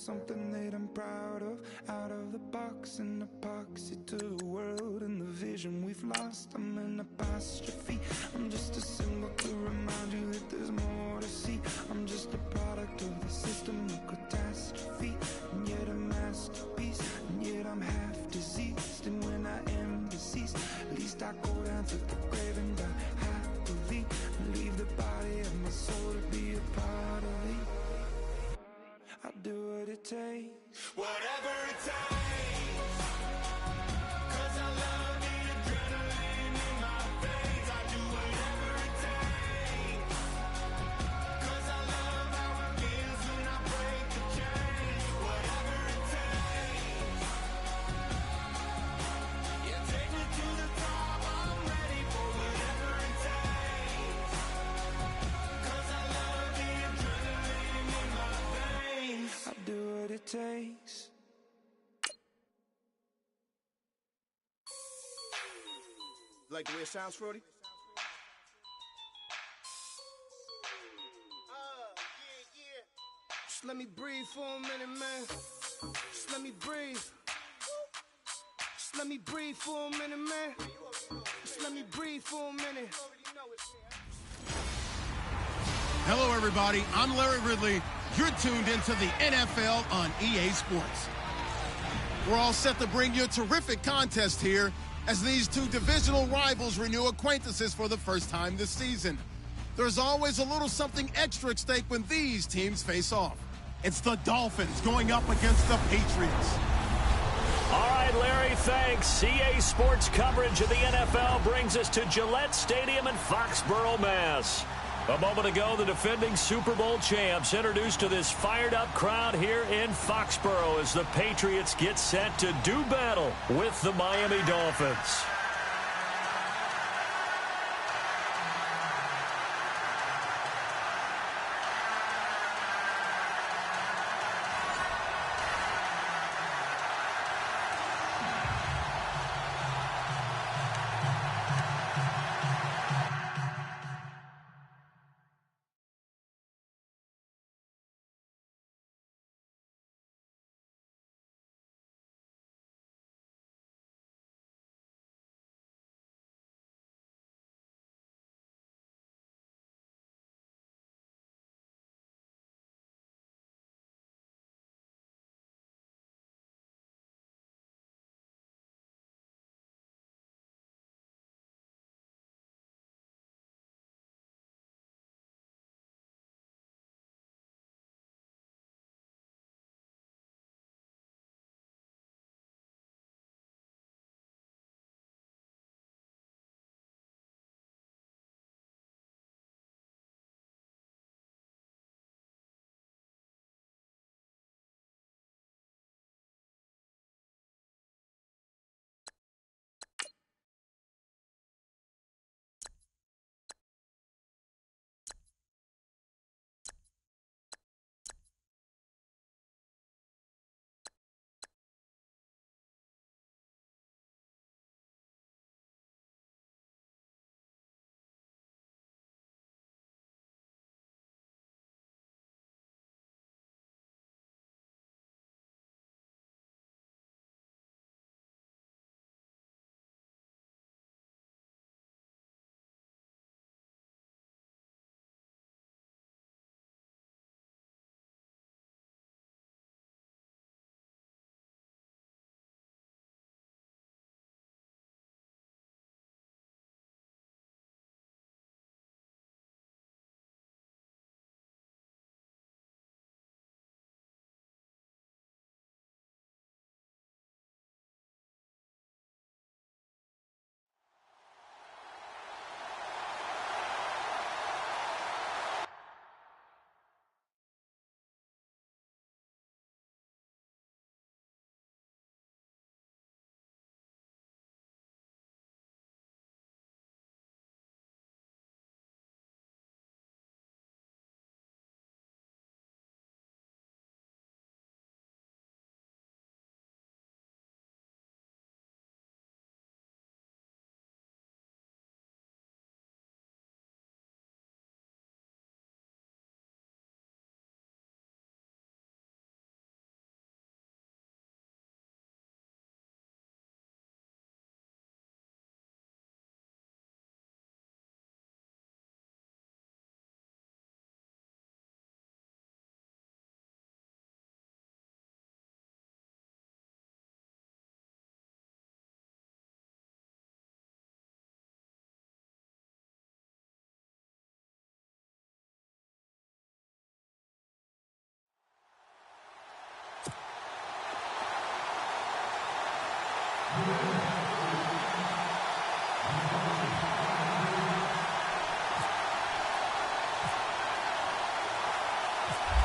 something that I'm proud of. Out of the box and epoxy to the world and the vision we've lost. I'm an apostrophe. I'm just a symbol to remind you that there's more to see. I'm just a product of the system of catastrophe, and yet a masterpiece, and yet I'm half diseased. And when I am deceased, at least I go down to the grave and die happily, and leave the body of my soul to be a part of it. I'll do what it takes, whatever it takes, 'cause I love the adrenaline in my veins. I do whatever it takes, 'cause I love how it feels when I break the chains. Whatever it takes, yeah, take me to the top. I'm ready for whatever it takes, 'cause I love the adrenaline in my veins. I'll do what it takes. Like the way it sounds, Frody? Yeah. Just let me breathe for a minute, man. Just let me breathe. Just let me breathe for a minute, man. Just let me breathe for a minute. Hello, everybody. I'm Larry Ridley. You're tuned into the NFL on EA Sports. We're all set to bring you a terrific contest here as these two divisional rivals renew acquaintances for the first time this season. There's always a little something extra at stake when these teams face off. It's the Dolphins going up against the Patriots. All right, Larry, thanks. EA Sports coverage of the NFL brings us to Gillette Stadium in Foxborough, Mass. A moment ago, the defending Super Bowl champs introduced to this fired-up crowd here in Foxborough as the Patriots get set to do battle with the Miami Dolphins.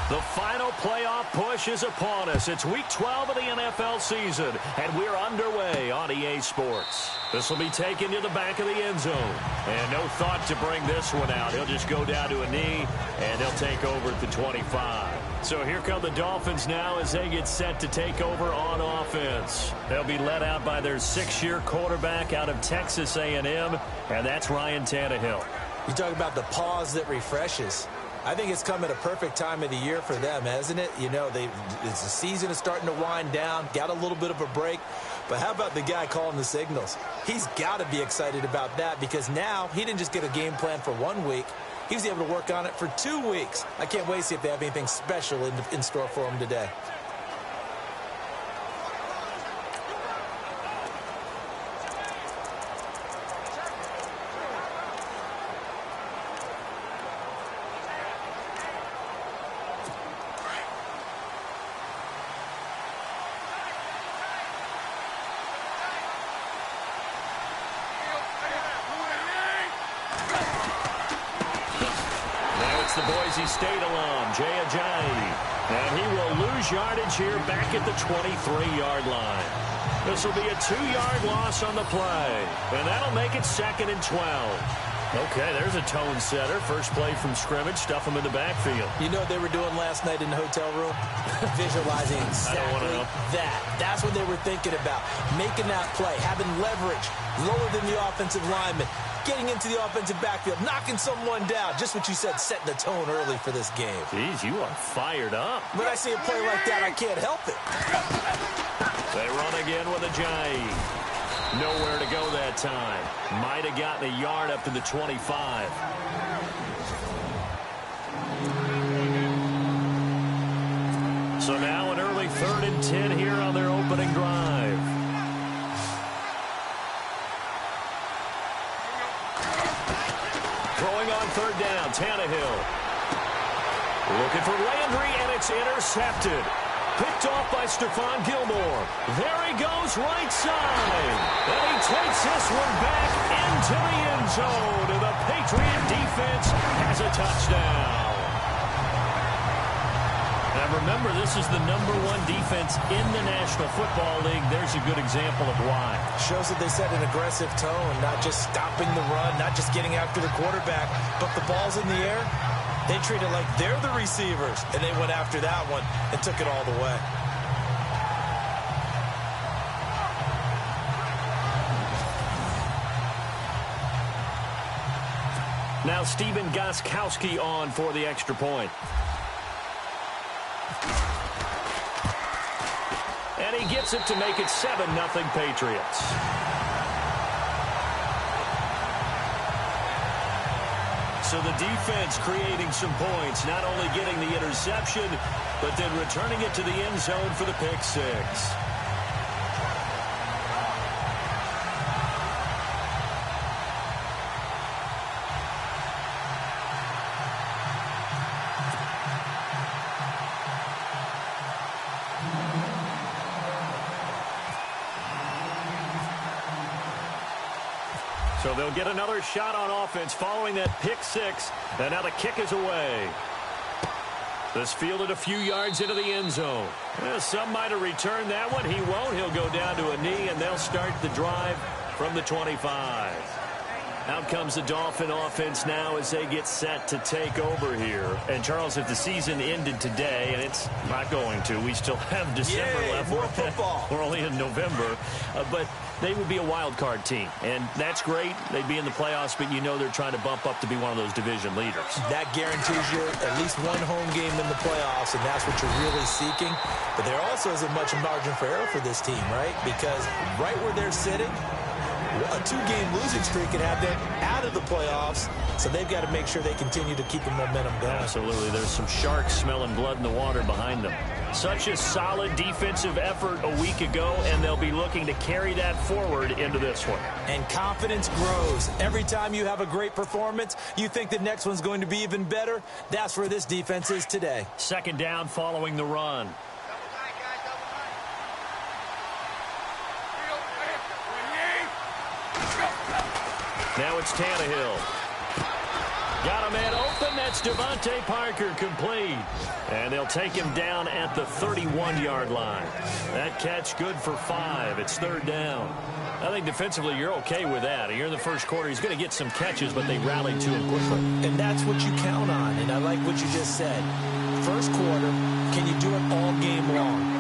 The final playoff push is upon us. It's Week 12 of the NFL season, and we're underway on EA Sports. This will be taken to the back of the end zone. And no thought to bring this one out. He'll just go down to a knee, and they'll take over at the 25. So here come the Dolphins now as they get set to take over on offense. They'll be led out by their 6-year quarterback out of Texas A&M, and that's Ryan Tannehill. You talk about the pause that refreshes. I think it's come at a perfect time of the year for them, hasn't it? You know, the season is starting to wind down, got a little bit of a break. But how about the guy calling the signals? He's got to be excited about that because now he didn't just get a game plan for 1 week. He was able to work on it for 2 weeks. I can't wait to see if they have anything special in store for him today. The Boise State alum, Jay Ajayi. And he will lose yardage here back at the 23-yard line. This will be a 2-yard loss on the play. And that'll make it 2nd and 12. Okay, there's a tone setter. First play from scrimmage, stuff him in the backfield. You know what they were doing last night in the hotel room? Visualizing exactly that. That's what they were thinking about. Making that play, having leverage, lower than the offensive lineman, getting into the offensive backfield, knocking someone down. Just what you said, setting the tone early for this game. Jeez, you are fired up. When I see a play like that, I can't help it. They run again with Ajayi. Nowhere to go that time. Might have gotten a yard up to the 25. So now an early 3rd and 10 here on their opening drive. Throwing on 3rd down, Tannehill. Looking for Landry, and it's intercepted. Picked off by Stephon Gilmore. There he goes, right side. And he takes this one back into the end zone. And the Patriot defense has a touchdown. Now remember, this is the #1 defense in the National Football League. There's a good example of why. Shows that they set an aggressive tone, not just stopping the run, not just getting after the quarterback, but the ball's in the air. They treat it like they're the receivers, and they went after that one and took it all the way. Now Stephen Gostkowski on for the extra point. And he gets it to make it 7-0 Patriots. So the defense creating some points, not only getting the interception, but then returning it to the end zone for the pick six. So they'll get another shot on offense following that pick six. And now the kick is away. This fielded a few yards into the end zone. Some might have returned that one. He won't. He'll go down to a knee, and they'll start the drive from the 25. Out comes the Dolphin offense now as they get set to take over here. And, Charles, if the season ended today, and it's not going to, we still have December left. More football. We're only in November. But they would be a wild card team. And that's great. They'd be in the playoffs, but you know they're trying to bump up to be one of those division leaders. That guarantees you at least one home game in the playoffs, and that's what you're really seeking. But there also isn't much margin for error for this team, right? Because right where they're sitting, a 2-game losing streak can have them out of the playoffs, so they've got to make sure they continue to keep the momentum going. Absolutely. There's some sharks smelling blood in the water behind them. Such a solid defensive effort a week ago, and they'll be looking to carry that forward into this one. And confidence grows. Every time you have a great performance, you think the next one's going to be even better. That's where this defense is today. Second down following the run. Now it's Tannehill. Got a man open. That's Devontae Parker, complete. And they'll take him down at the 31-yard line. That catch good for 5. It's third down. I think defensively you're okay with that. Here in the first quarter, he's going to get some catches, but they rallied to him quickly. And that's what you count on. And I like what you just said. First quarter, can you do it all game long?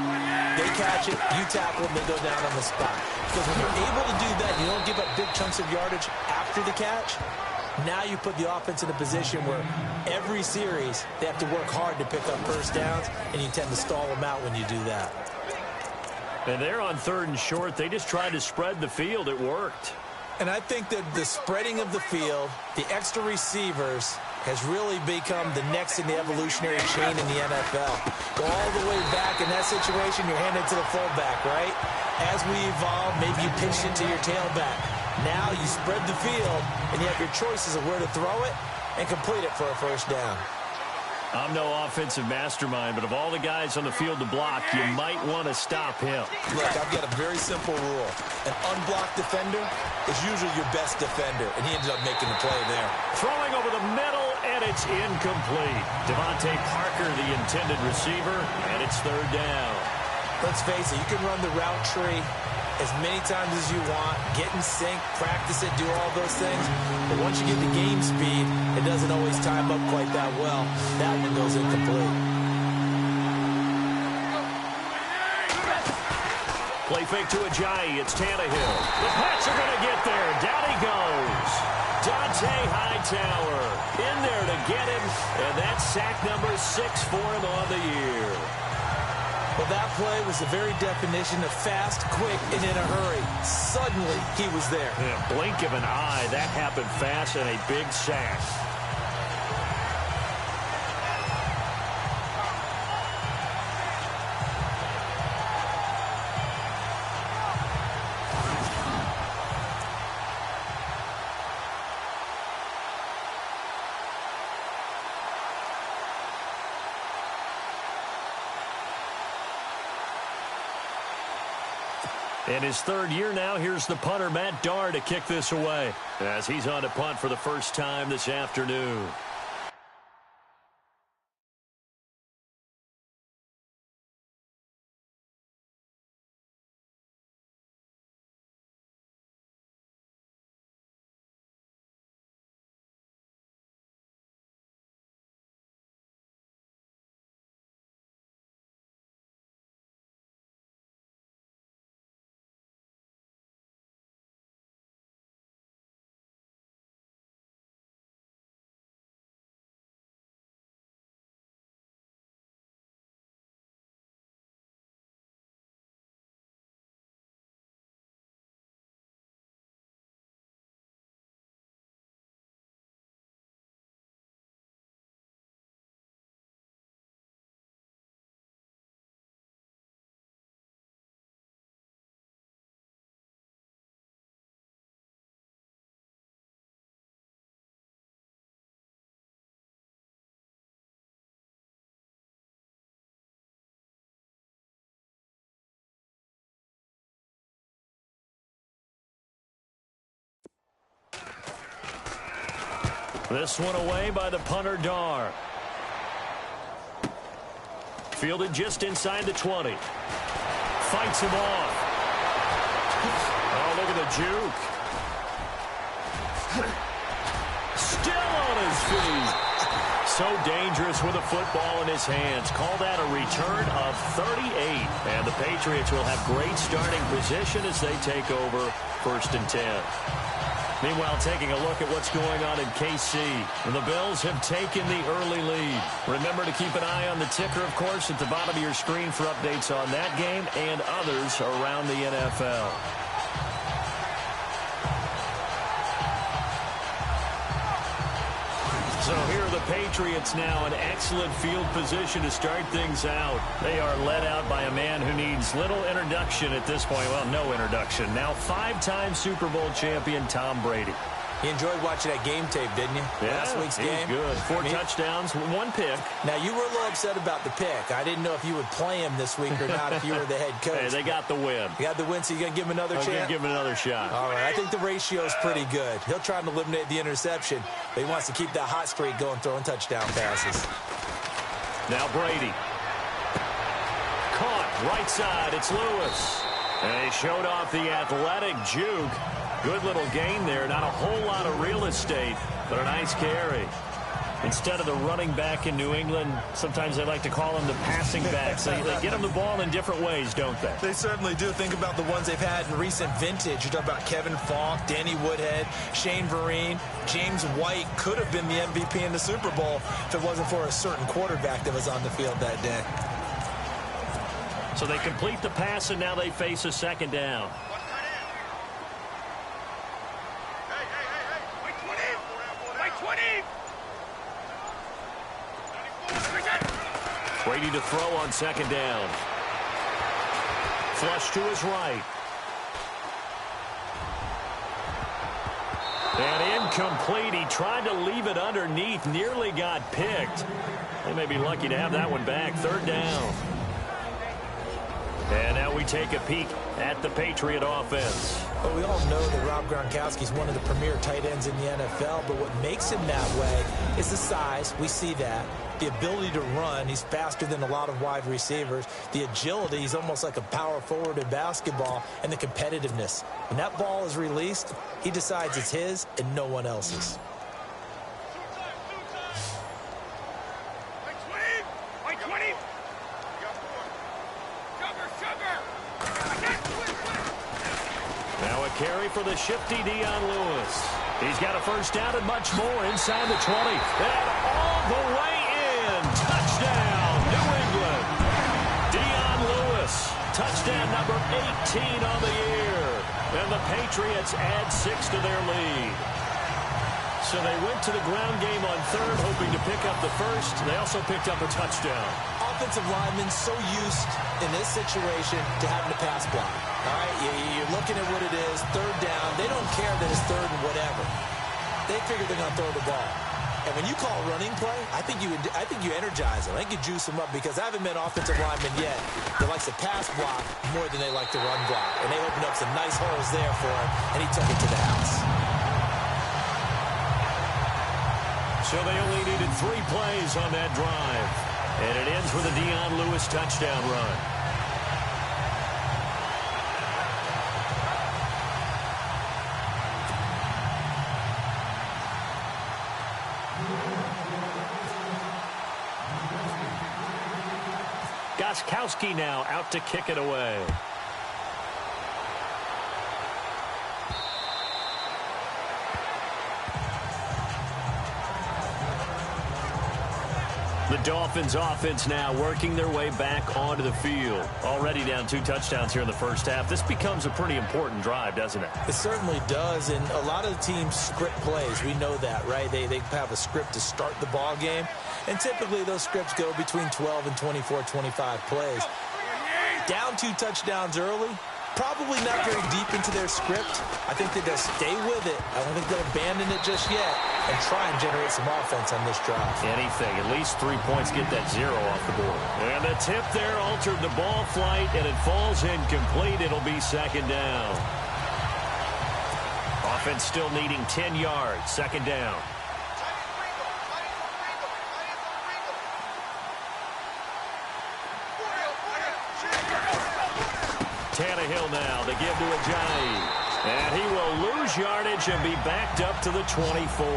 They catch it, you tackle them, they go down on the spot. Because when you're able to do that, you don't give up big chunks of yardage after the catch. Now you put the offense in a position where every series they have to work hard to pick up first downs, and you tend to stall them out when you do that. And they're on 3rd and short. They just tried to spread the field. It worked. And I think that the spreading of the field, the extra receivers, has really become the next in the evolutionary chain in the NFL. Go all the way back in that situation, you're handed to the fullback, right? As we evolve, maybe you pitched it to your tailback. Now you spread the field, and you have your choices of where to throw it and complete it for a first down. I'm no offensive mastermind, but of all the guys on the field to block, you might want to stop him. Look, I've got a very simple rule. An unblocked defender is usually your best defender, and he ended up making the play there. Throwing over the middle, and it's incomplete. Devontae Parker, the intended receiver, and it's third down. Let's face it, you can run the route tree as many times as you want, get in sync, practice it, do all those things. But once you get the game speed, it doesn't always time up quite that well. That one goes incomplete. Play fake to Ajayi. It's Tannehill. The Pats are going to get there. Down he goes. Dante Hightower in there to get him. And that's sack number 6 for him on the year. Well, that play was the very definition of fast, quick, and in a hurry. Suddenly, he was there. In a blink of an eye, that happened fast, and a big sack. In his 3rd year now, here's the punter, Matt Darr, to kick this away as he's on to punt for the first time this afternoon. This one away by the punter, Darr. Fielded just inside the 20. Fights him off. Oh, look at the juke. Still on his feet. So dangerous with a football in his hands. Call that a return of 38. And the Patriots will have great starting position as they take over 1st and 10. Meanwhile, taking a look at what's going on in KC. The Bills have taken the early lead. Remember to keep an eye on the ticker, of course, at the bottom of your screen for updates on that game and others around the NFL. So here are the Patriots now in excellent field position to start things out. They are led out by a man who needs little introduction at this point. Well, no introduction. Now 5-time Super Bowl champion Tom Brady. You enjoyed watching that game tape, didn't you? Yeah, Last week's game. Good. 4 touchdowns, 1 pick. Now, you were a little upset about the pick. I didn't know if you would play him this week or not if you were the head coach. Hey, they got the win. You got the win, so you're going to give him another chance? I'm going to give him another shot. All right, I think the ratio is pretty good. He'll try to eliminate the interception, but he wants to keep that hot streak going, throwing touchdown passes. Now Brady. Caught, right side, it's Lewis. And he showed off the athletic juke. Good little gain there. Not a whole lot of real estate, but a nice carry. Instead of the running back in New England, sometimes they like to call them the passing backs. They get them the ball in different ways, don't they? They certainly do. Think about the ones they've had in recent vintage. You talk about Kevin Falk, Danny Woodhead, Shane Vereen. James White could have been the MVP in the Super Bowl if it wasn't for a certain quarterback that was on the field that day. So they complete the pass, and now they face a second down. Brady to throw on second down. Flush to his right. And incomplete. He tried to leave it underneath. Nearly got picked. They may be lucky to have that one back. Third down. And now we take a peek at the Patriot offense. Well, we all know that Rob Gronkowski is one of the premier tight ends in the NFL, but what makes him that way is the size. We see that. The ability to run. He's faster than a lot of wide receivers. The agility. He's almost like a power forward in basketball. And the competitiveness. When that ball is released, he decides it's his and no one else's. Now a carry for the shifty Dion Lewis. He's got a first down and much more inside the 20. And all the way in. Touchdown, New England. Dion Lewis, touchdown number 18 on the year. And the Patriots add 6 to their lead. So they went to the ground game on third, hoping to pick up the first. They also picked up a touchdown. Offensive linemen so used in this situation to having to pass block. All right, you're looking at what it is, third down. They don't care that it's third and whatever. They figure they're going to throw the ball. And when you call running play, I think you energize them. I think you juice them up because I haven't met offensive linemen yet that likes to pass block more than they like to run block. And they opened up some nice holes there for him, and he took it to the house. So they only needed 3 plays on that drive. And it ends with a Dion Lewis touchdown run. Gostkowski now out to kick it away. The Dolphins offense now working their way back onto the field. Already down 2 touchdowns here in the first half. This becomes a pretty important drive, doesn't it? It certainly does, and a lot of the teams script plays. We know that, right? They have a script to start the ball game, and typically those scripts go between 12 and 24, 25 plays. Down 2 touchdowns early, probably not very deep into their script. I think that they'll stay with it. I don't think they'll abandon it just yet and try and generate some offense on this drive. Anything. At least 3 points, get that 0 off the board. And the tip there altered the ball flight, and it falls incomplete. It'll be second down. Offense still needing 10 yards. Second down. Tannehill now, they give to Ajayi. And he will lose yardage and be backed up to the 24.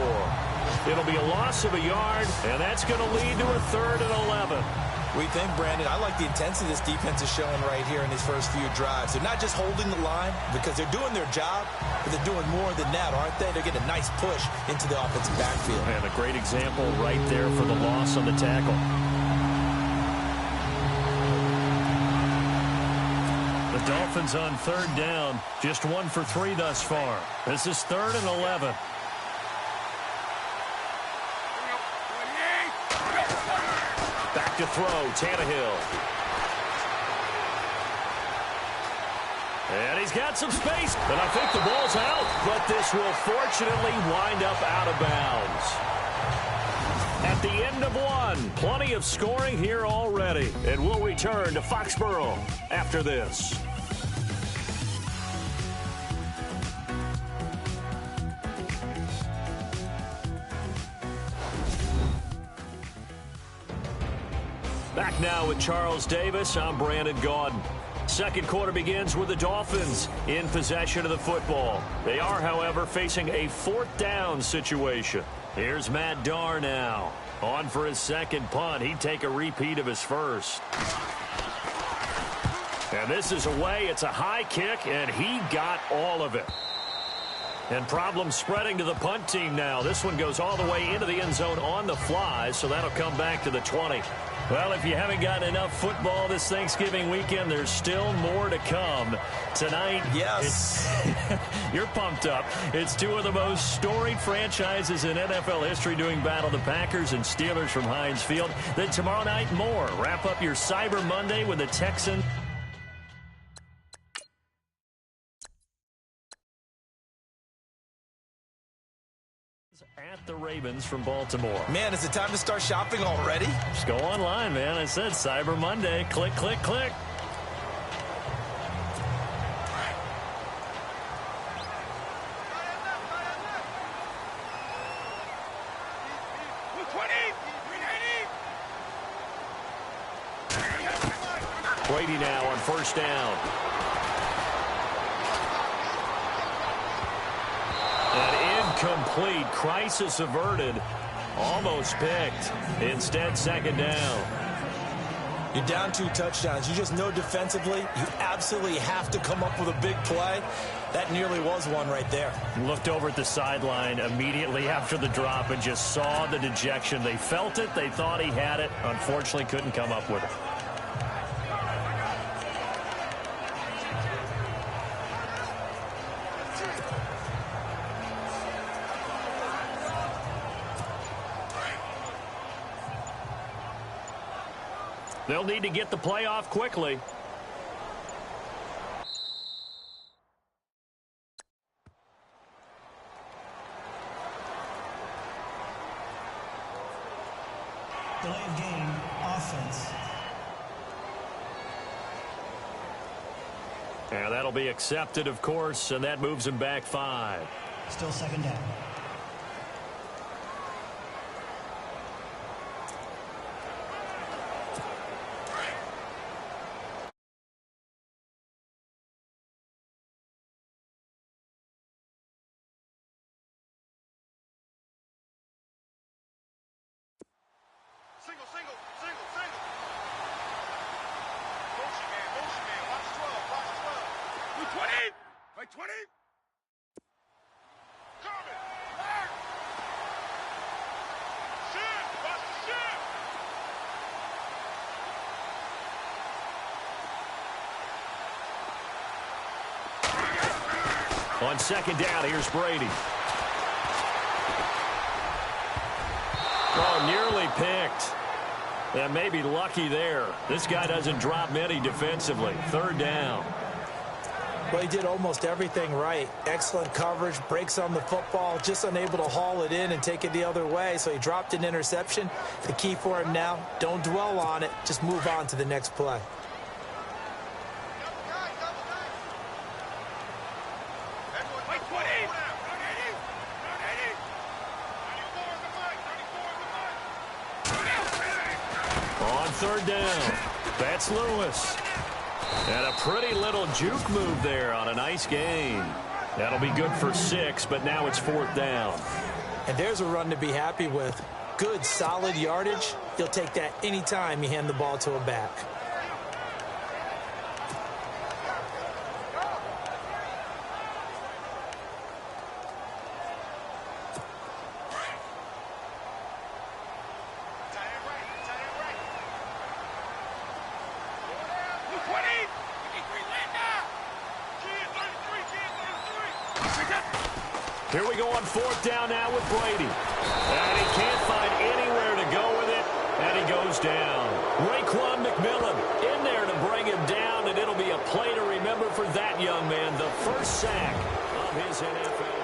It'll be a loss of a yard, and that's going to lead to a 3rd and 11. We think, Brandon, I like the intensity this defense is showing right here in these first few drives. They're not just holding the line because they're doing their job, but they're doing more than that, aren't they? They're getting a nice push into the offensive backfield. And a great example right there for the loss on the tackle. The Dolphins on 3rd down, just 1 for 3 thus far. This is 3rd and 11. Back to throw, Tannehill. And he's got some space. And I think the ball's out. But this will fortunately wind up out of bounds. At the end of one, plenty of scoring here already. And we'll return to Foxborough after this. Back now with Charles Davis. I'm Brandon Gaudin. Second quarter begins with the Dolphins in possession of the football. They are, however, facing a fourth down situation. Here's Matt Darr now. On for his second punt. He'd take a repeat of his first. And this is away. It's a high kick, and he got all of it. And problems spreading to the punt team now. This one goes all the way into the end zone on the fly, so that'll come back to the 20. Well, if you haven't gotten enough football this Thanksgiving weekend, there's still more to come. Tonight, yes, you're pumped up. It's two of the most storied franchises in NFL history doing battle, the Packers and Steelers from Heinz Field. Then tomorrow night, more. Wrap up your Cyber Monday with the Texans. At the Ravens from Baltimore. Man, is it time to start shopping already? Just go online, man. I said Cyber Monday. Click, click, click. Brady now on first down. Complete. Crisis averted. Almost picked. Instead, second down. You're down 2 touchdowns. You just know defensively you absolutely have to come up with a big play. That nearly was one right there. Looked over at the sideline immediately after the drop and just saw the dejection. They felt it. They thought he had it. Unfortunately, couldn't come up with it. They'll need to get the play off quickly. Delay of game, offense. And that'll be accepted, of course, and that moves him back 5. Still second down. On second down, here's Brady. Oh, nearly picked. And maybe lucky there. This guy doesn't drop many defensively. Third down. Well, he did almost everything right. Excellent coverage, breaks on the football, just unable to haul it in and take it the other way, so he dropped an interception. The key for him now, don't dwell on it. Just move on to the next play. Third down. That's Lewis. And a pretty little juke move there on a nice gain. That'll be good for 6, but now it's 4th down. And there's a run to be happy with. Good, solid yardage. He'll take that anytime you hand the ball to a back. Here we go on 4th down now with Brady. And he can't find anywhere to go with it, and he goes down. Raekwon McMillan in there to bring him down, and it'll be a play to remember for that young man, the first sack of his NFL.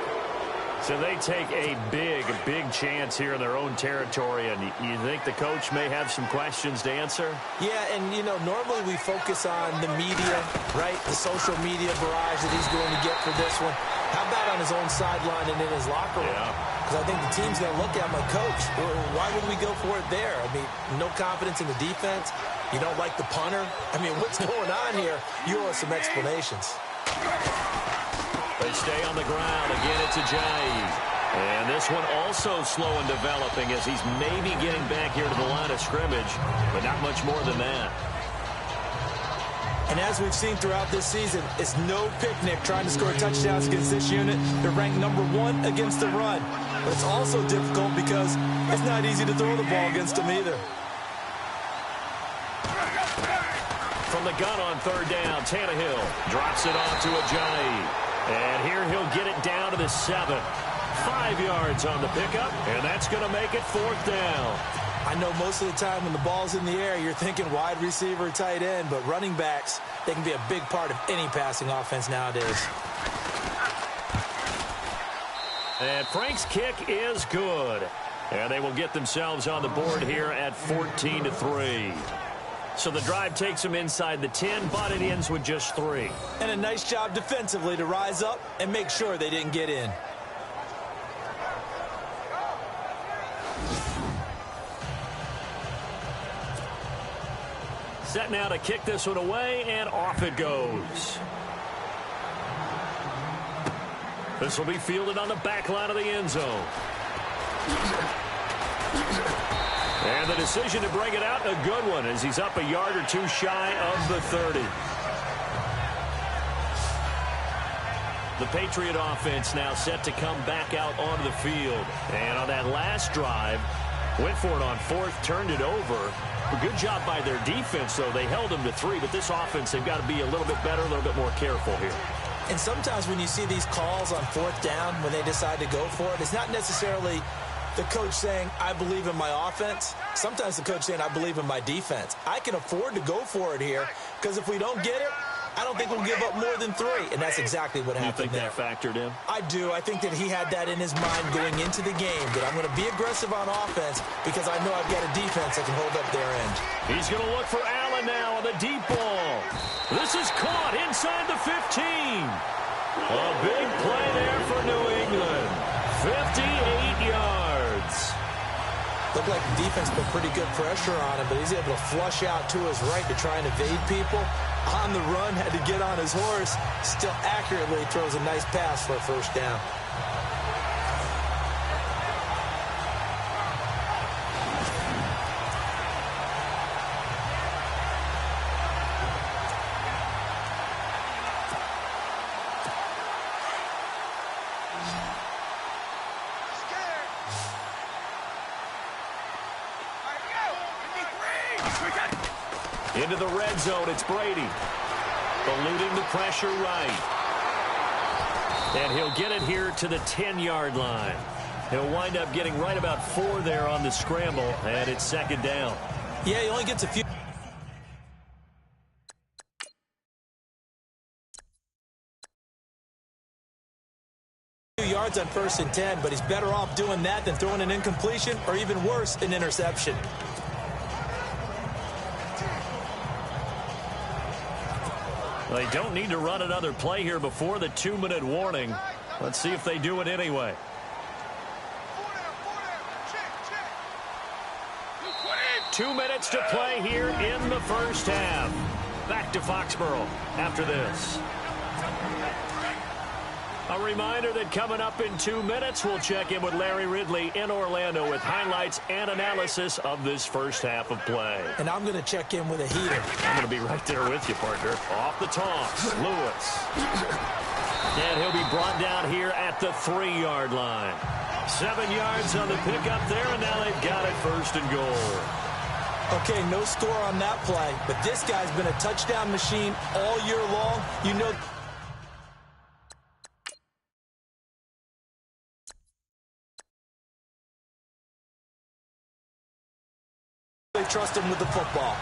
So they take a big chance here in their own territory, and you think the coach may have some questions to answer? Yeah, and, you know, normally we focus on the media, right, the social media barrage that he's going to get for this one. How about on his own sideline and in his locker room? Because I think the team's going to look at my coach. Why would we go for it there? I mean, no confidence in the defense. You don't like the punter? I mean, what's going on here? You owe us some explanations. They stay on the ground. Again, it's Ajayi. And this one also slow in developing as he's maybe getting back here to the line of scrimmage, but not much more than that. And as we've seen throughout this season, it's no picnic trying to score touchdowns against this unit. They're ranked #1 against the run. But it's also difficult because it's not easy to throw the ball against them either. From the gun on third down, Tannehill drops it off to Ajayi. And here he'll get it down to the 7. 5 yards on the pickup, and that's going to make it 4th down. I know most of the time when the ball's in the air, you're thinking wide receiver, tight end, but running backs, they can be a big part of any passing offense nowadays. And Frank's kick is good. And they will get themselves on the board here at 14-3. So the drive takes them inside the 10, but it ends with just 3. And a nice job defensively to rise up and make sure they didn't get in. Set now to kick this one away, and off it goes. This will be fielded on the back line of the end zone. And the decision to bring it out, a good one, as he's up a yard or two shy of the 30. The Patriot offense now set to come back out onto the field. And on that last drive, went for it on 4th, turned it over. A good job by their defense, though. They held them to 3, but this offense, they've got to be a little bit better, a little bit more careful here. And sometimes when you see these calls on 4th down, when they decide to go for it, it's not necessarily the coach saying, I believe in my offense. Sometimes the coach saying, I believe in my defense. I can afford to go for it here, because if we don't get it, I don't think we'll give up more than 3. And that's exactly what happened there. You think that factored in? I do. I think that he had that in his mind going into the game, that I'm going to be aggressive on offense because I know I've got a defense that can hold up their end. He's going to look for Allen now on the deep ball. This is caught inside the 15. A big play there for New England. 58 yards. Looked like the defense put pretty good pressure on him, but he's able to flush out to his right to try and evade people. On the run, had to get on his horse. Still accurately throws a nice pass for a 1st down. Into the red zone, it's Brady. Eluding the pressure right. And he'll get it here to the 10-yard line. He'll wind up getting right about 4 there on the scramble, and it's 2nd down. Yeah, he only gets a few yards on 1st and 10, but he's better off doing that than throwing an incompletion or even worse, an interception. They don't need to run another play here before the 2-minute warning. Let's see if they do it anyway. Two minutes to play here in the first half. Back to Foxborough after this. A reminder that coming up in 2 minutes, we'll check in with Larry Ridley in Orlando with highlights and analysis of this first half of play. And I'm going to check in with a heater. I'm going to be right there with you, partner. Off the toss, Lewis. And he'll be brought down here at the 3-yard line. 7 yards on the pickup there, and now they've got it 1st and goal. Okay, no score on that play, but this guy's been a touchdown machine all year long. You know, they trust him with the football.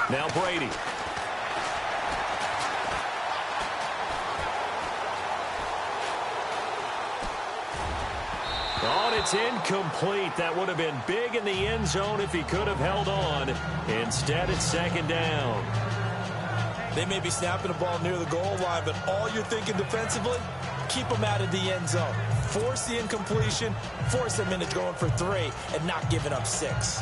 Now Brady. Oh, and it's incomplete. That would have been big in the end zone if he could have held on. Instead, it's second down. They may be snapping the ball near the goal line, but all you're thinking defensively, keep them out of the end zone. Force the incompletion, force them into going for 3, and not giving up 6.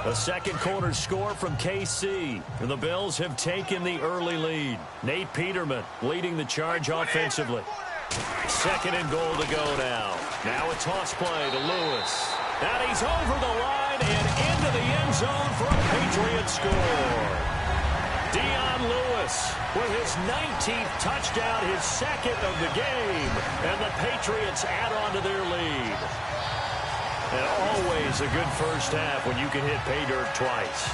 A second quarter score from KC. The Bills have taken the early lead. Nate Peterman leading the charge offensively. Second and goal to go now. Now a toss play to Lewis. And he's over the line and into the end zone for a Patriots score. Dion Lewis with his 19th touchdown, his second of the game. And the Patriots add on to their lead. And always a good first half when you can hit pay dirt twice.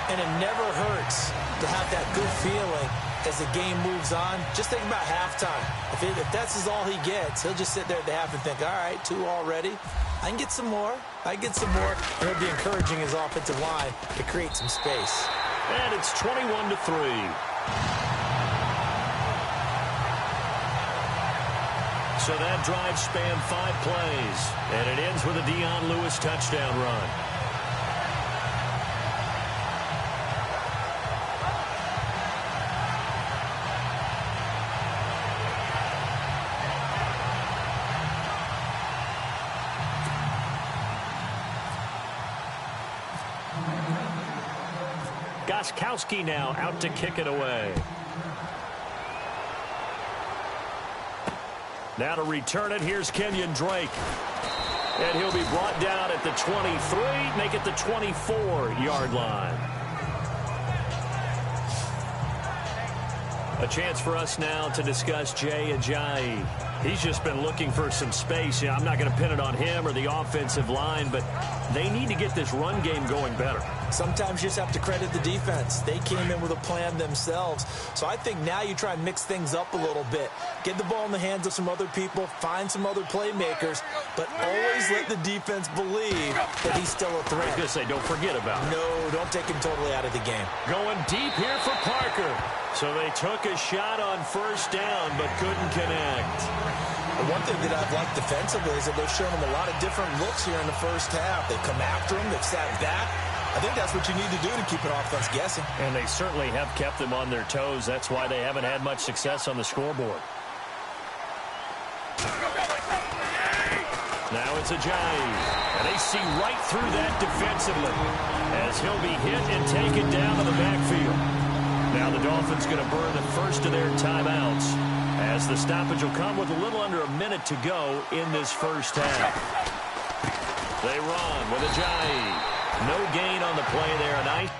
And it never hurts to have that good feeling as the game moves on. Just think about halftime. If that's all he gets, he'll just sit there at the half and think, all right, 2 already. I can get some more. And he'll be encouraging his offensive line to create some space. And it's 21-3. So that drive spanned 5 plays, and it ends with a Dion Lewis touchdown run. Gostkowski now out to kick it away. Now to return it, here's Kenyon Drake. And he'll be brought down at the 23, make it the 24-yard line. A chance for us now to discuss Jay Ajayi. He's just been looking for some space. I'm not going to pin it on him or the offensive line, but they need to get this run game going better. Sometimes you just have to credit the defense. They came in with a plan themselves. So I think now you try and mix things up a little bit. Get the ball in the hands of some other people, find some other playmakers, but always let the defense believe that he's still a threat. I was going to say, don't forget about it. No, don't take him totally out of the game. Going deep here for Parker. So they took a shot on first down, but couldn't connect. The one thing that I've liked defensively is that they've shown him a lot of different looks here in the first half. They've come after him. They've sat back. I think that's what you need to do to keep an offense guessing. And they certainly have kept them on their toes. That's why they haven't had much success on the scoreboard. Now it's Ajayi. And they see right through that defensively as he'll be hit and taken down to the backfield. Now the Dolphins going to burn the first of their timeouts as the stoppage will come with a little under a minute to go in this first half. They run with Ajayi. No gain on the play there. A nice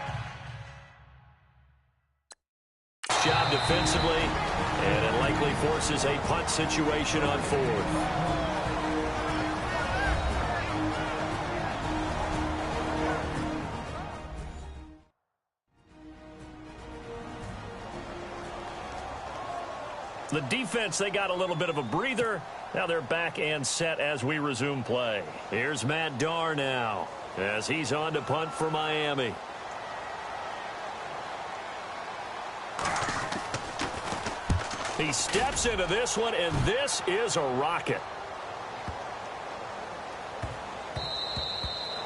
job defensively, and it likely forces a punt situation on 4th. The defense, they got a little bit of a breather. Now they're back and set as we resume play. Here's Matt Darr now as he's on to punt for Miami. He steps into this one, and this is a rocket.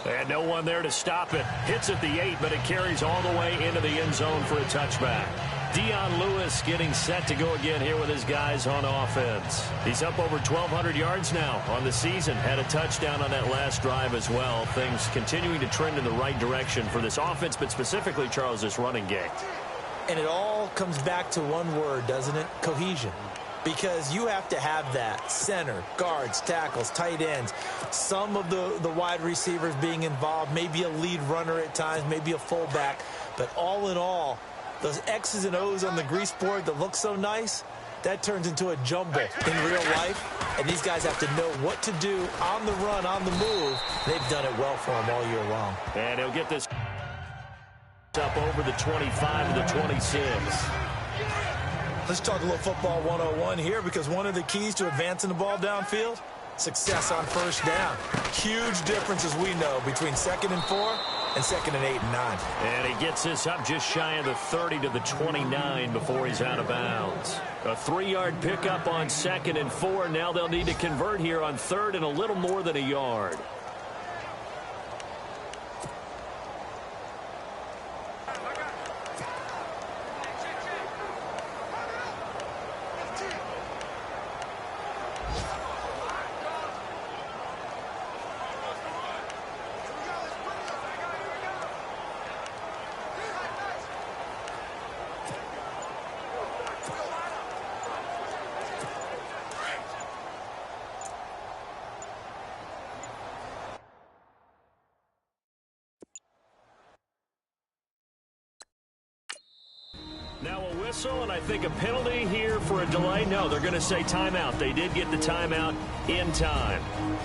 And no one there to stop it. Hits at the 8, but it carries all the way into the end zone for a touchback. Dion Lewis getting set to go again here with his guys on offense. He's up over 1,200 yards now on the season. Had a touchdown on that last drive as well. Things continuing to trend in the right direction for this offense, but specifically, Charles, this running game. And it all comes back to one word, doesn't it? Cohesion. Because you have to have that. Center, guards, tackles, tight ends. Some of the wide receivers being involved. Maybe a lead runner at times, maybe a fullback. But all in all, those X's and O's on the grease board that look so nice, that turns into a jumble in real life. And these guys have to know what to do on the run, on the move. They've done it well for them all year long. And he'll get this up over the 25 to the 26. Let's talk a little football 101 here, because one of the keys to advancing the ball downfield, success on first down. Huge difference, as we know, between 2nd and 4 and 2nd and 8 and 9. And he gets this up just shy of the 30 to the 29 before he's out of bounds. A 3-yard pickup on 2nd and 4. Now they'll need to convert here on 3rd and a little more than a yard. Now a whistle, and I think a penalty here for a delay. No, they're going to say timeout. They did get the timeout in time,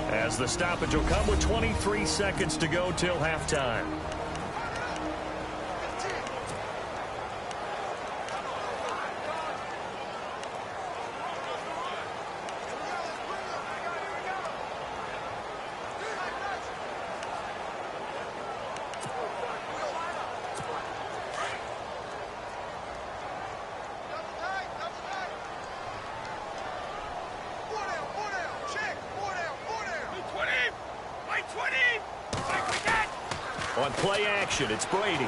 as the stoppage will come with 23 seconds to go till halftime. On play action, it's Brady.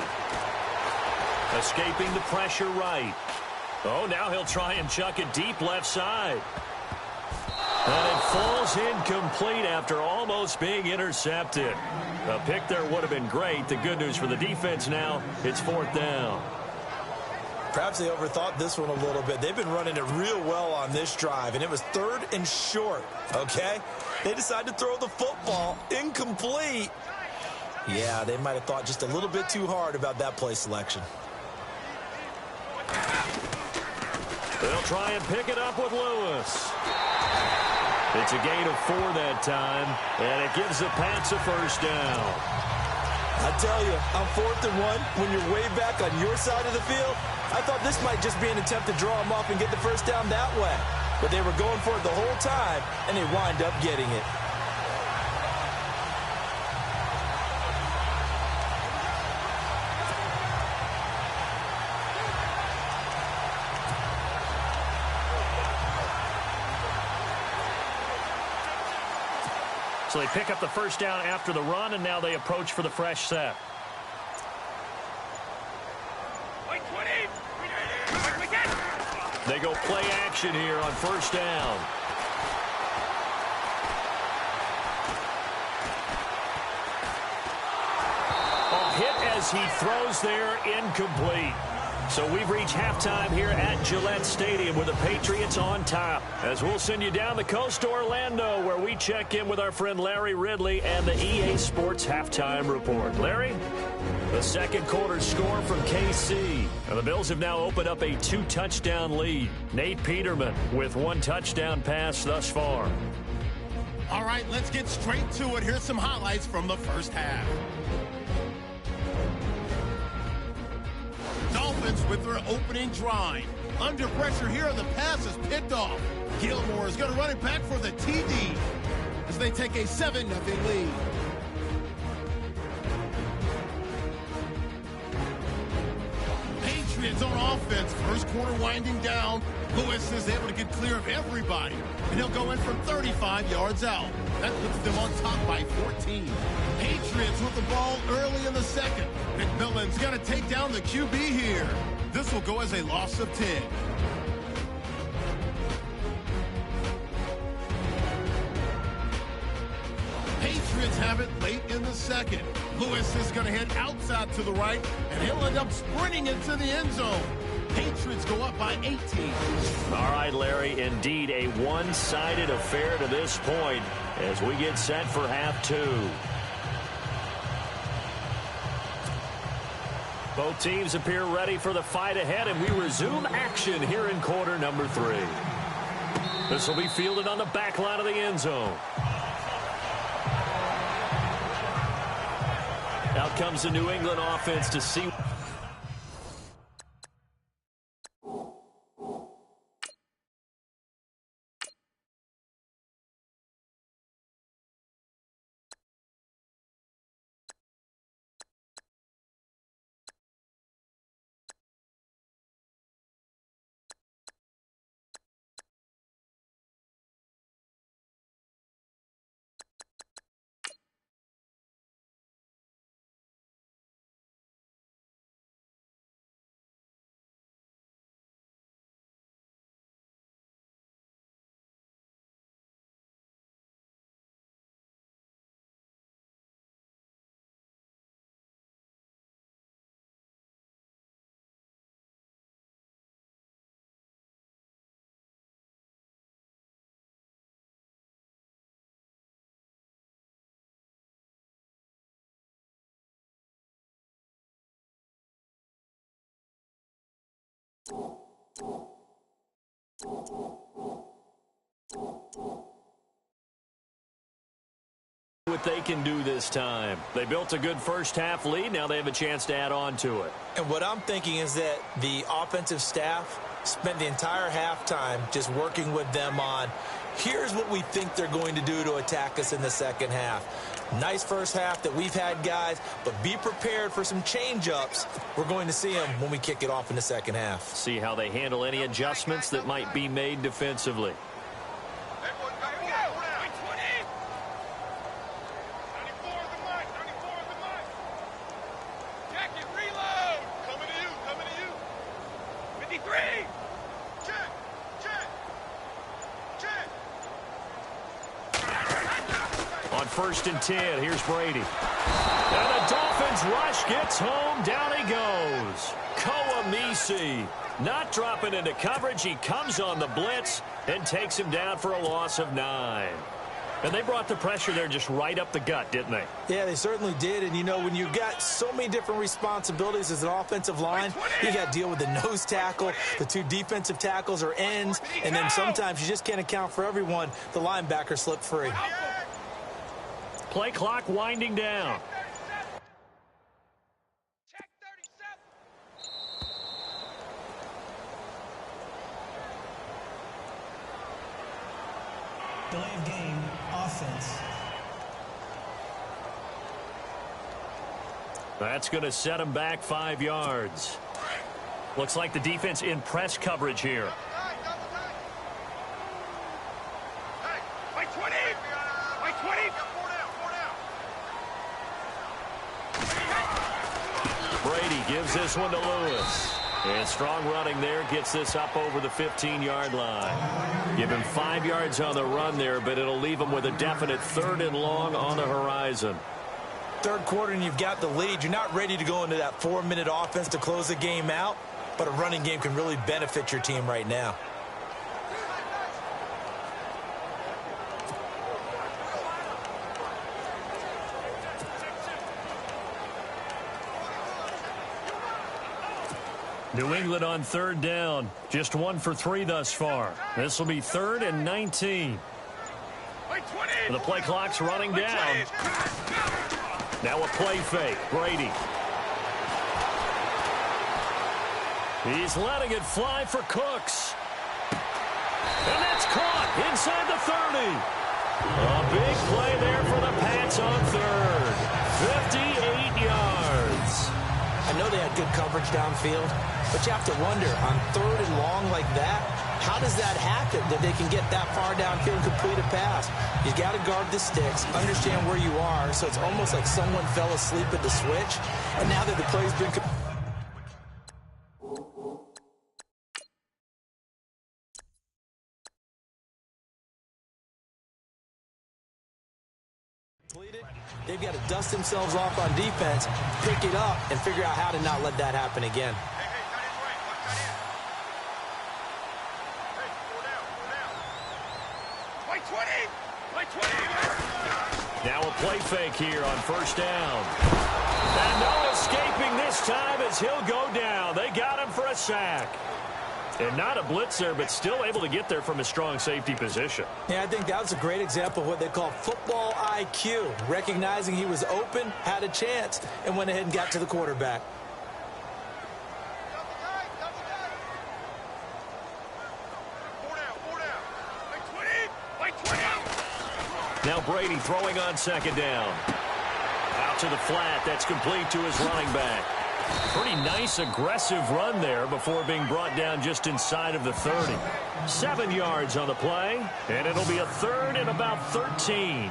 Escaping the pressure right. Oh, now he'll try and chuck it deep left side. And it falls incomplete after almost being intercepted. A pick there would have been great. The good news for the defense now, it's 4th down. Perhaps they overthought this one a little bit. They've been running it real well on this drive, and it was 3rd and short, okay? They decided to throw the football incomplete. Yeah, they might have thought just a little bit too hard about that play selection. They'll try and pick it up with Lewis. It's a gain of 4 that time, and it gives the Pats a first down. I tell you, on 4th and 1, when you're way back on your side of the field, I thought this might just be an attempt to draw them off and get the first down that way. But they were going for it the whole time, and they wind up getting it. So they pick up the first down after the run, and now they approach for the fresh set. They go play action here on first down. A hit as he throws there, incomplete. So we've reached halftime here at Gillette Stadium with the Patriots on top. As we'll send you down the coast to Orlando, where we check in with our friend Larry Ridley and the EA Sports Halftime Report. Larry? The second quarter score from KC. And the Bills have now opened up a 2-touchdown lead. Nate Peterman with 1 touchdown pass thus far. All right, let's get straight to it. Here's some highlights from the first half. Dolphins with their opening drive. Under pressure here, the pass is picked off. Gilmore is going to run it back for the TD as they take a 7-0 lead. Patriots on offense. First quarter winding down. Lewis is able to get clear of everybody, and he'll go in from 35 yards out. That puts them on top by 14. Patriots with the ball early in the second. McMillan's going to take down the QB here. This will go as a loss of 10. Patriots have it late in the second. Lewis is going to head outside to the right, and he'll end up sprinting into the end zone. Patriots go up by 18. All right, Larry, indeed a one-sided affair to this point as we get set for half 2. Both teams appear ready for the fight ahead, and we resume action here in quarter number 3. This will be fielded on the back line of the end zone. Out comes the New England offense to see. What they can do this time. They built a good first-half lead. Now they have a chance to add on to it. And what I'm thinking is that the offensive staff spent the entire halftime just working with them on, here's what we think they're going to do to attack us in the second half. Nice first half that we've had, guys, but be prepared for some change-ups. We're going to see them when we kick it off in the second half. See how they handle any adjustments that might be made defensively. First and 10. Here's Brady. And the Dolphins rush gets home. Down he goes. Kouamisi not dropping into coverage. He comes on the blitz and takes him down for a loss of 9. And they brought the pressure there just right up the gut, didn't they? Yeah, they certainly did. And, you know, when you've got so many different responsibilities as an offensive line, you got to deal with the nose tackle, the 2 defensive tackles or ends, and then sometimes you just can't account for everyone. The linebacker slipped free. Play clock winding down. Delay of game, offense. That's going to set him back 5 yards. Looks like the defense in press coverage here. Brady gives this one to Lewis. And strong running there gets this up over the 15-yard line. Give him 5 yards on the run there, but it'll leave him with a definite 3rd and long on the horizon. Third quarter and you've got the lead. You're not ready to go into that 4-minute offense to close the game out, but a running game can really benefit your team right now. New England on 3rd down. Just 1 for 3 thus far. This will be 3rd and 19. The play clock's running down. Now a play fake. Brady. He's letting it fly for Cooks. And that's caught inside the 30. A big play there for the Pats on 3rd. 58 yards. I know they had good coverage downfield, but you have to wonder, on 3rd and long like that, how does that happen, that they can get that far downfield and complete a pass? You got to guard the sticks, understand where you are, so it's almost like someone fell asleep at the switch, and now that the play's been completed, they've got to dust themselves off on defense, pick it up, and figure out how to not let that happen again. Now a play fake here on 1st down. And no escaping this time as he'll go down. They got him for a sack. And not a blitzer, but still able to get there from a strong safety position. Yeah, I think that was a great example of what they call football IQ. Recognizing he was open, had a chance, and went ahead and got to the quarterback. Now Brady throwing on 2nd down. Out to the flat. That's complete to his running back. Pretty nice, aggressive run there before being brought down just inside of the 30. 7 yards on the play, and it'll be a 3rd and about 13.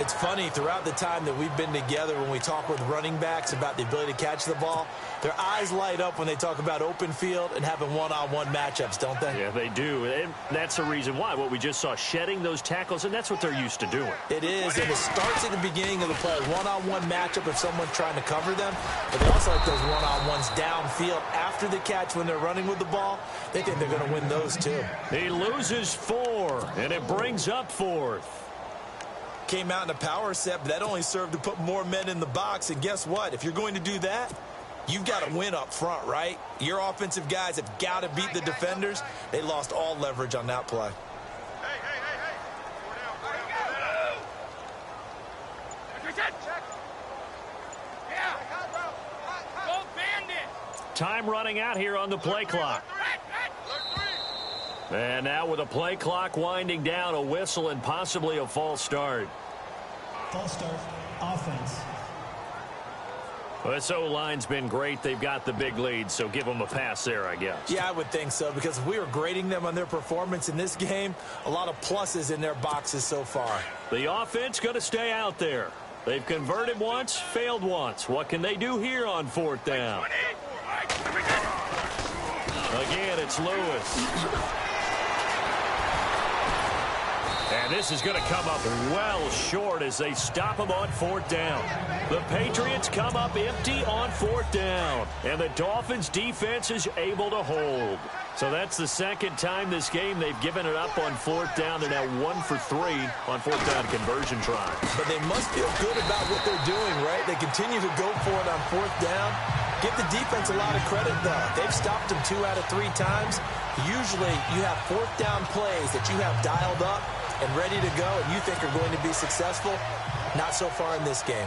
It's funny, throughout the time that we've been together, when we talk with running backs about the ability to catch the ball, their eyes light up when they talk about open field and having one-on-one matchups, don't they? Yeah, they do. And that's the reason why. What we just saw, shedding those tackles, and that's what they're used to doing. It is, and it starts at the beginning of the play. One-on-one matchup if someone's trying to cover them, but they also like those one-on-ones downfield after the catch when they're running with the ball. They think they're going to win those too. He loses 4, and it brings up 4th. Came out in a power set, but that only served to put more men in the box. And guess what? If you're going to do that, You've got to win up front, right? Your offensive guys have got to beat the defenders. They lost all leverage on that play. Time running out here on the play clock. And now with a play clock winding down, a whistle and possibly a false start. False start, offense. Well, this O-line's been great. They've got the big lead, so give them a pass there, I guess. Yeah, I would think so, because if we were grading them on their performance in this game, a lot of pluses in their boxes so far. The offense going to stay out there. They've converted once, failed once. What can they do here on fourth down? Again, it's Lewis. And this is going to come up well short as they stop him on fourth down. The Patriots come up empty on fourth down. And the Dolphins defense is able to hold. So that's the second time this game they've given it up on fourth down. They're now 1 for 3 on fourth down conversion tries. But they must feel good about what they're doing, right? They continue to go for it on fourth down. Give the defense a lot of credit, though. They've stopped them 2 out of 3 times. Usually you have fourth down plays that you have dialed up and ready to go and you think are going to be successful. Not so far in this game.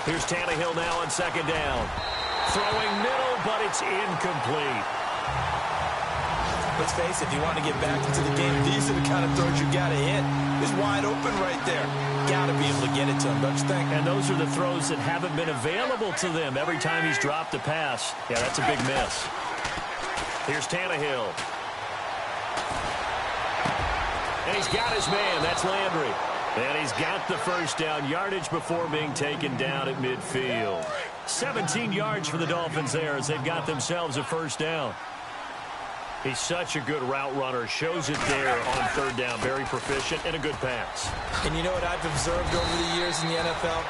Here's Tannehill now on second down. Throwing middle, but it's incomplete. Let's face it, if you want to get back into the game, these are the kind of throws you got to hit. It's wide open right there. Got to be able to get it to him, don't you think? And those are the throws that haven't been available to them every time he's dropped a pass. Yeah, that's a big miss. Here's Tannehill. And he's got his man. That's Landry. And he's got the first down yardage before being taken down at midfield. 17 yards for the Dolphins there as they've got themselves a first down. He's such a good route runner. Shows it there on third down. Very proficient and a good pass. And you know what I've observed over the years in the NFL?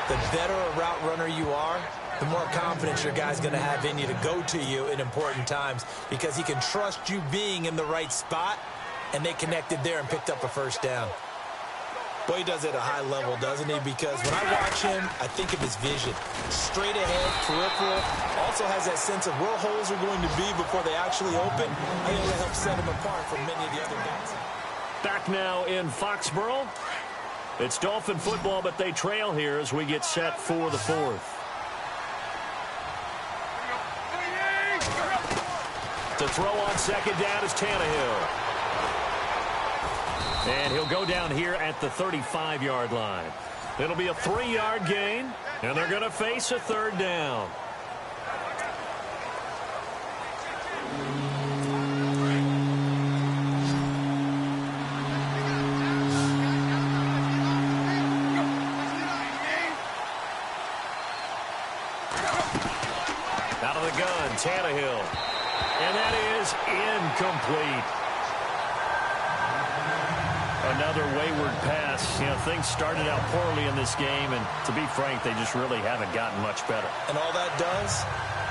The better a route runner you are, the more confidence your guy's going to have in you to go to you in important times because he can trust you being in the right spot, and they connected there and picked up a first down. Boy, he does it at a high level, doesn't he? Because when I watch him, I think of his vision. Straight ahead, peripheral. Also has that sense of where holes are going to be before they actually open. I think that helps set him apart from many of the other guys. Back now in Foxborough. It's Dolphin football, but they trail here as we get set for the fourth. To throw on second down is Tannehill. And he'll go down here at the 35-yard line. It'll be a 3-yard gain, and they're going to face a third down. Out of the gun, Tannehill. And that is incomplete. Another wayward pass. You know, things started out poorly in this game, and to be frank, they just really haven't gotten much better. And all that does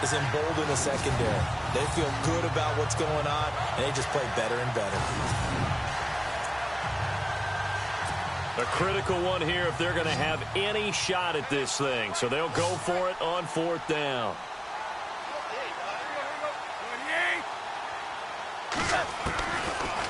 is embolden the secondary. They feel good about what's going on, and they just play better and better. A critical one here if they're going to have any shot at this thing. So they'll go for it on fourth down.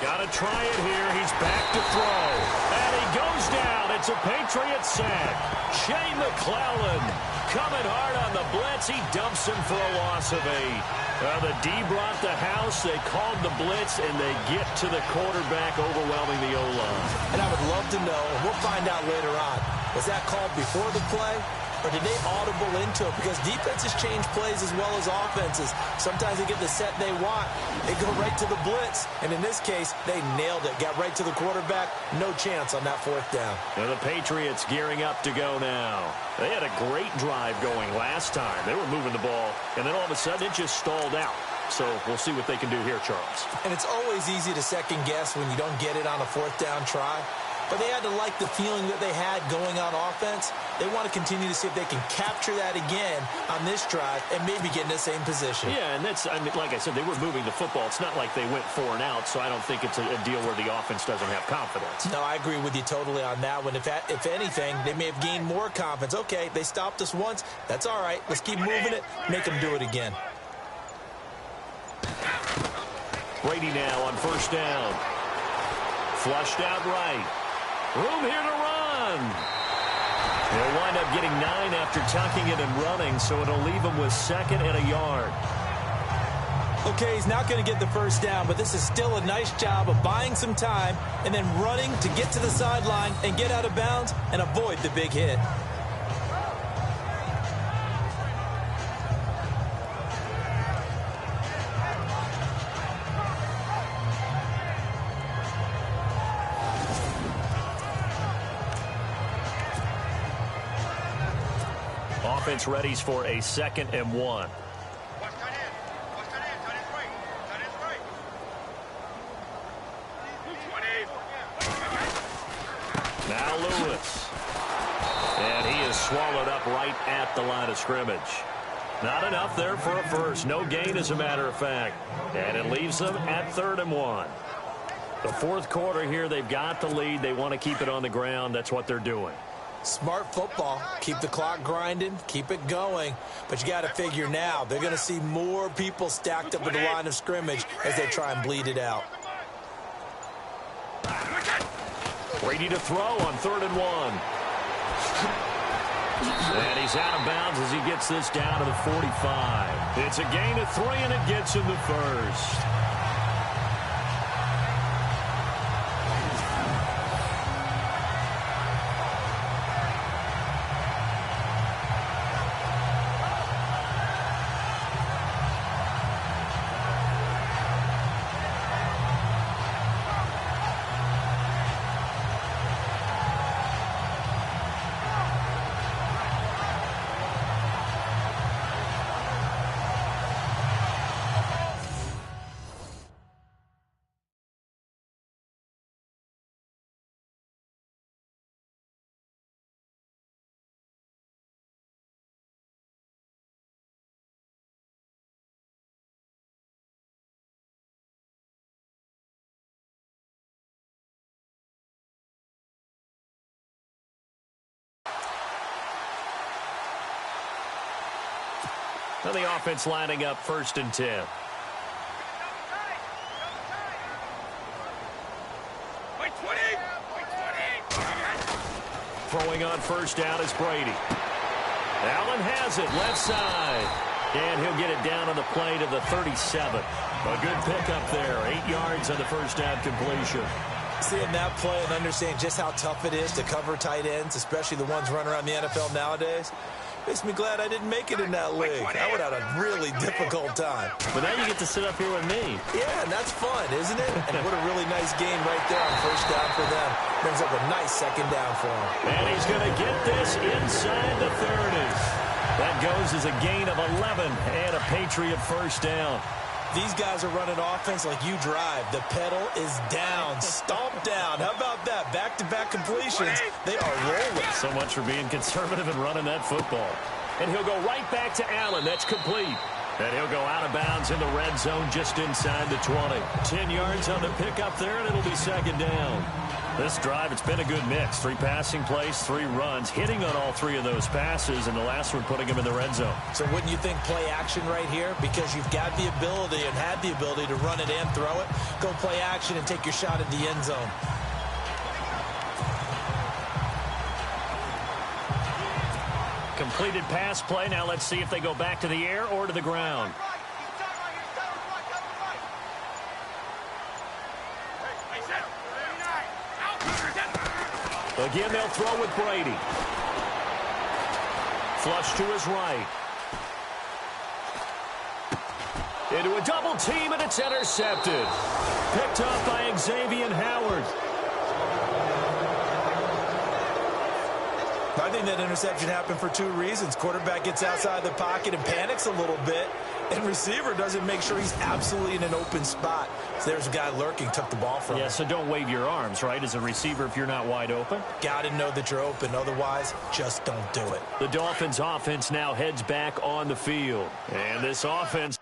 Got to try it here. He's back to throw. And he goes down. It's a Patriots sack. Shea McClellan coming hard on the blitz. He dumps him for a loss of 8. The D brought the house. They called the blitz, and they get to the quarterback, overwhelming the O-line. And I would love to know, and we'll find out later on, was that called before the play? Or did they audible into it? Because defenses change plays as well as offenses. Sometimes they get the set they want. They go right to the blitz. And in this case, they nailed it. Got right to the quarterback. No chance on that fourth down. Now the Patriots gearing up to go now. They had a great drive going last time. They were moving the ball. And then all of a sudden, it just stalled out. So we'll see what they can do here, Charles. And it's always easy to second guess when you don't get it on a fourth down try. but they had to like the feeling that they had going on offense. They want to continue to see if they can capture that again on this drive and maybe get in the same position. Yeah, and that's, I mean, like I said, they were moving the football. It's not like they went 4 and out, so I don't think it's a deal where the offense doesn't have confidence. No, I agree with you totally on that one. If anything, they may have gained more confidence. Okay, they stopped us once. That's all right. Let's keep moving it. Make them do it again. Brady now on first down. Flushed out right. Room here to run. They'll wind up getting 9 after tucking it and running, so it'll leave them with 2nd and a yard. Okay, he's not going to get the first down, but this is still a nice job of buying some time and then running to get to the sideline and get out of bounds and avoid the big hit. Offense readies for a 2nd and 1. Now Lewis. And he is swallowed up right at the line of scrimmage. Not enough there for a first. No gain, as a matter of fact. And it leaves them at 3rd and 1. The 4th quarter here, they've got the lead. They want to keep it on the ground. That's what they're doing. Smart football. Keep the clock grinding. Keep it going. But you got to figure now, they're going to see more people stacked up at the line of scrimmage as they try and bleed it out. Brady to throw on 3rd and 1. And he's out of bounds as he gets this down to the 45. It's a gain of 3, and it gets him the first. Now the offense lining up 1st and 10. Throwing on first down is Brady. Allen has it left side. And he'll get it down on the play to the 37. A good pickup there. 8 yards on the first down completion. Seeing that play and understanding just how tough it is to cover tight ends, especially the ones running around the NFL nowadays, makes me glad I didn't make it in that league. I would have had a really difficult time. But now you get to sit up here with me. Yeah, and that's fun, isn't it? And what a really nice game right there on first down for them. Brings up a nice 2nd down for him. And he's going to get this inside the 30. That goes as a gain of 11 and a Patriot first down. These guys are running offense like you drive. The pedal is down, stomp down. How about that? Back-to-back completions. They are rolling. So much for being conservative and running that football. And he'll go right back to Allen. That's complete. And he'll go out of bounds in the red zone just inside the 20. 10 yards on the pickup there, and it'll be 2nd down. This drive, it's been a good mix. 3 passing plays, 3 runs, hitting on all 3 of those passes, and the last one putting him in the red zone. So wouldn't you think play action right here? Because you've got the ability and had the ability to run it and throw it. Go play action and take your shot at the end zone. Completed pass play. Now let's see if they go back to the air or to the ground. Again, they'll throw with Brady. Flush to his right. Into a double team, and it's intercepted. Picked up by Xavier Howard. I think that interception happened for two reasons. Quarterback gets outside the pocket and panics a little bit, and receiver doesn't make sure he's absolutely in an open spot. So there's a guy lurking, took the ball from him. Yeah, so don't wave your arms, right, as a receiver if you're not wide open. Got to know that you're open. Otherwise, just don't do it. The Dolphins offense now heads back on the field. And this offense...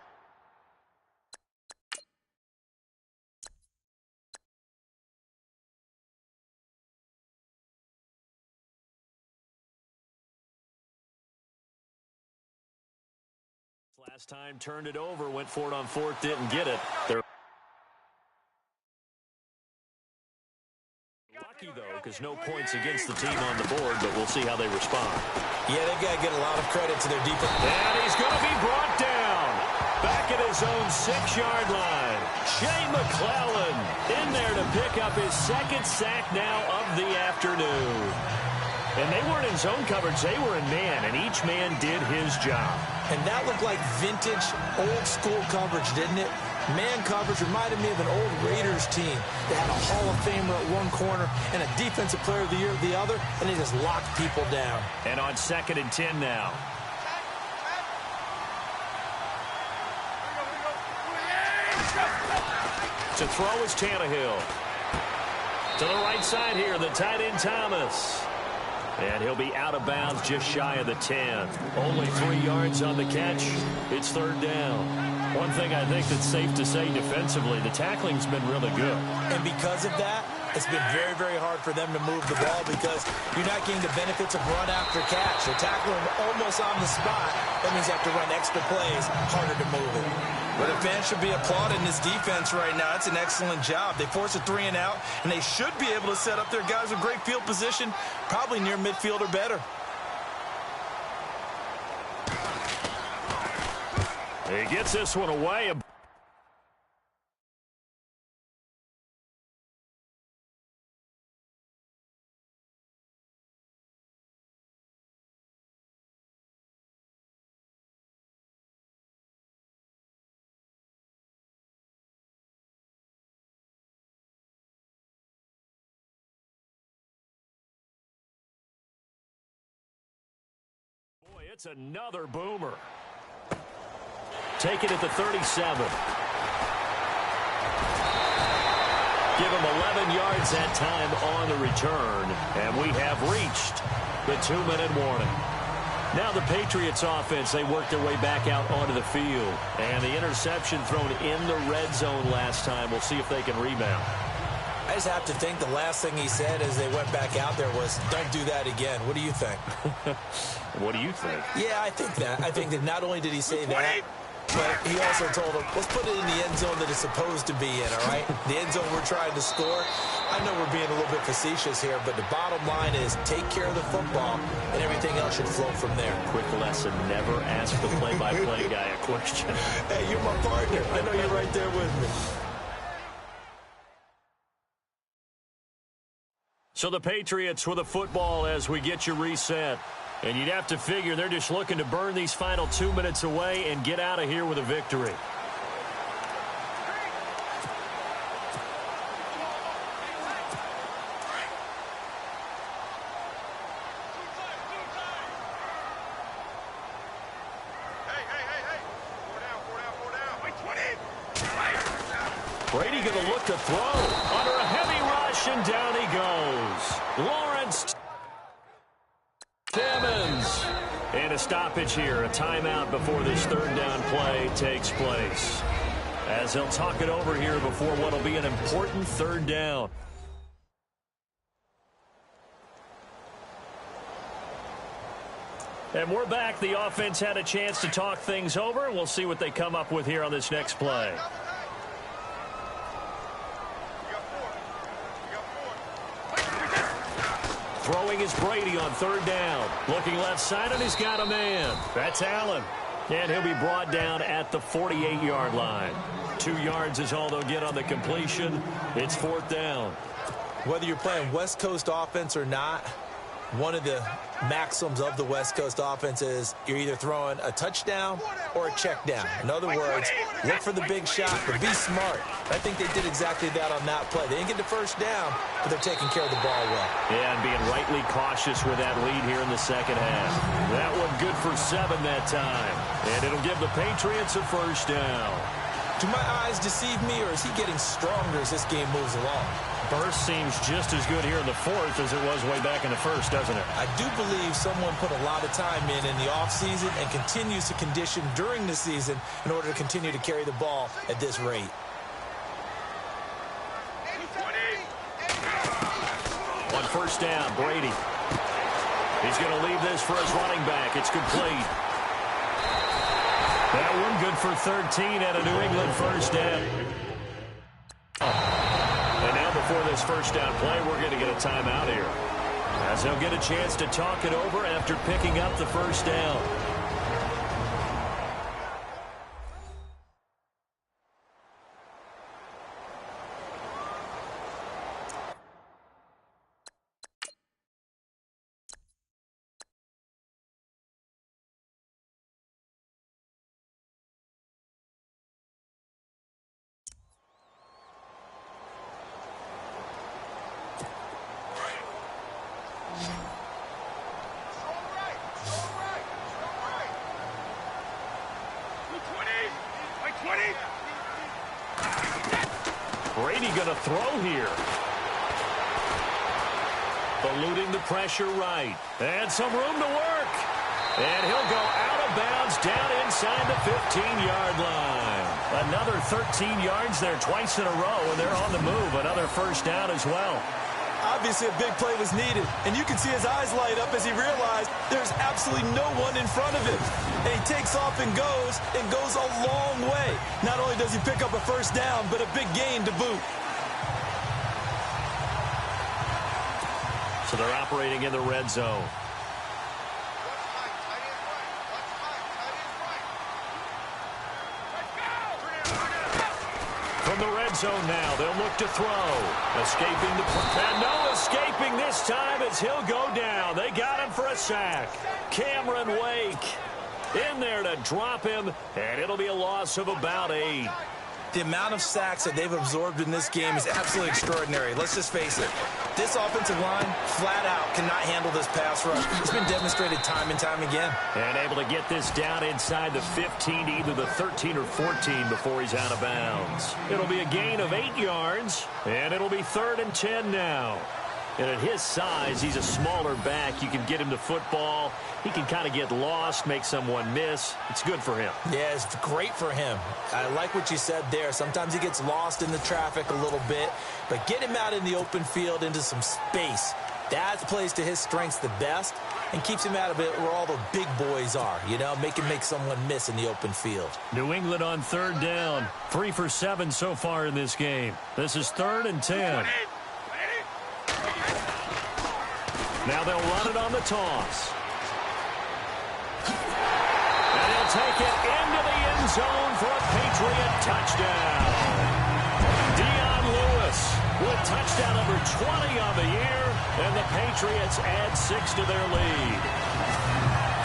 Last time turned it over, went for it on fourth, didn't get it. They're lucky, though, because no points against the team on the board, but we'll see how they respond. Yeah, they've got to get a lot of credit to their defense. And he's going to be brought down back at his own 6-yard line. Shea McClellan in there to pick up his second sack now of the afternoon. And they weren't in zone coverage. They were in man, and each man did his job. And that looked like vintage, old-school coverage, didn't it? Man coverage reminded me of an old Raiders team. They had a Hall of Famer at one corner and a Defensive Player of the Year at the other, and they just locked people down. And on 2nd and 10 now. To throw is Tannehill. To the right side here, the tight end Thomas. And he'll be out of bounds just shy of the 10. Only 3 yards on the catch. It's 3rd down. One thing I think that's safe to say defensively, the tackling's been really good. And because of that, it's been very, very hard for them to move the ball because you're not getting the benefits of run after catch. They're tackling almost on the spot. That means you have to run extra plays, harder to move it. But a fan should be applauding this defense right now. It's an excellent job. They force a 3 and out, and they should be able to set up their guys with great field position, probably near midfield or better. He gets this one away. Boy, it's another boomer. Take it at the 37. Give him 11 yards that time on the return. And we have reached the 2-minute warning. Now the Patriots offense, they work their way back out onto the field. And the interception thrown in the red zone last time. We'll see if they can rebound. I just have to think the last thing he said as they went back out there was, don't do that again. What do you think? What do you think? Yeah, I think that. I think that not only did he say that, but he also told him, let's put it in the end zone that it's supposed to be in, all right? The end zone we're trying to score. I know we're being a little bit facetious here, but the bottom line is take care of the football, and everything else should flow from there. Quick lesson, never ask the play-by-play guy a question. Hey, you're my partner. I know you're right there with me. So the Patriots with the football as we get you reset. And you'd have to figure they're just looking to burn these final 2 minutes away and get out of here with a victory. Brady going to look to throw under a heavy rush, and down he goes. Lawrence Timmons. And a stoppage here, a timeout before this 3rd down play takes place. As they'll talk it over here before what will be an important 3rd down. And we're back. The offense had a chance to talk things over. We'll see what they come up with here on this next play. Throwing is Brady on 3rd down. Looking left side, and he's got a man. That's Allen. And he'll be brought down at the 48-yard line. 2 yards is all they'll get on the completion. It's 4th down. Whether you're playing West Coast offense or not, one of the maxims of the West Coast offense is you're either throwing a touchdown or a check down. In other words, look for the big shot, but be smart. I think they did exactly that on that play. They didn't get the first down, but they're taking care of the ball well. Yeah, and being rightly cautious with that lead here in the second half. That one good for 7 that time. And it'll give the Patriots a first down. Do my eyes deceive me, or is he getting stronger as this game moves along? Burst seems just as good here in the fourth as it was way back in the first, doesn't it? I do believe someone put a lot of time in the offseason and continues to condition during the season in order to continue to carry the ball at this rate. On first down, Brady. He's going to leave this for his running back. It's complete. That one good for 13 at a New England first down. And now before this first down play, we're going to get a timeout here, as he'll get a chance to talk it over after picking up the first down. Brady going to throw here. Eluding the pressure right. And some room to work. And he'll go out of bounds down inside the 15-yard line. Another 13 yards there twice in a row, and they're on the move. Another first down as well. Obviously, a big play was needed, and you can see his eyes light up as he realized there's absolutely no one in front of him. And he takes off and goes a long way. Not only does he pick up a first down, but a big gain to boot. So they're operating in the red zone. From the red zone now, they'll look to throw. Escaping the... And no escaping this time as he'll go down. They got him for a sack. Cameron Wake in there to drop him, and it'll be a loss of about 8. The amount of sacks that they've absorbed in this game is absolutely extraordinary. Let's just face it. This offensive line, flat out, cannot handle this pass rush. It's been demonstrated time and time again. And able to get this down inside the 15 to either the 13 or 14 before he's out of bounds. It'll be a gain of 8 yards, and it'll be 3rd and 10 now. And at his size, he's a smaller back. You can get him the football. He can kind of get lost, make someone miss. It's good for him. Yeah, it's great for him. I like what you said there. Sometimes he gets lost in the traffic a little bit, but get him out in the open field into some space. That plays to his strengths the best and keeps him out of it where all the big boys are, you know, make someone miss in the open field. New England on 3rd down. 3 for 7 so far in this game. This is 3rd and 10. Now they'll run it on the toss. And he'll take it into the end zone for a Patriot touchdown. Dion Lewis with touchdown number 20 on the year, and the Patriots add 6 to their lead.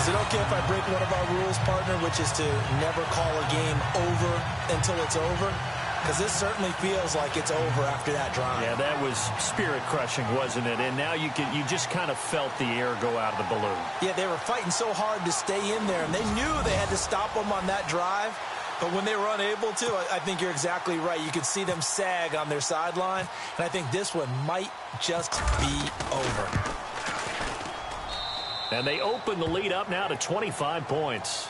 Is it okay if I break one of our rules, partner, which is to never call a game over until it's over? Because this certainly feels like it's over after that drive. Yeah, that was spirit-crushing, wasn't it? And now you just kind of felt the air go out of the balloon. Yeah, they were fighting so hard to stay in there, and they knew they had to stop them on that drive. But when they were unable to, I think you're exactly right. You could see them sag on their sideline, and I think this one might just be over. And they open the lead up now to 25 points.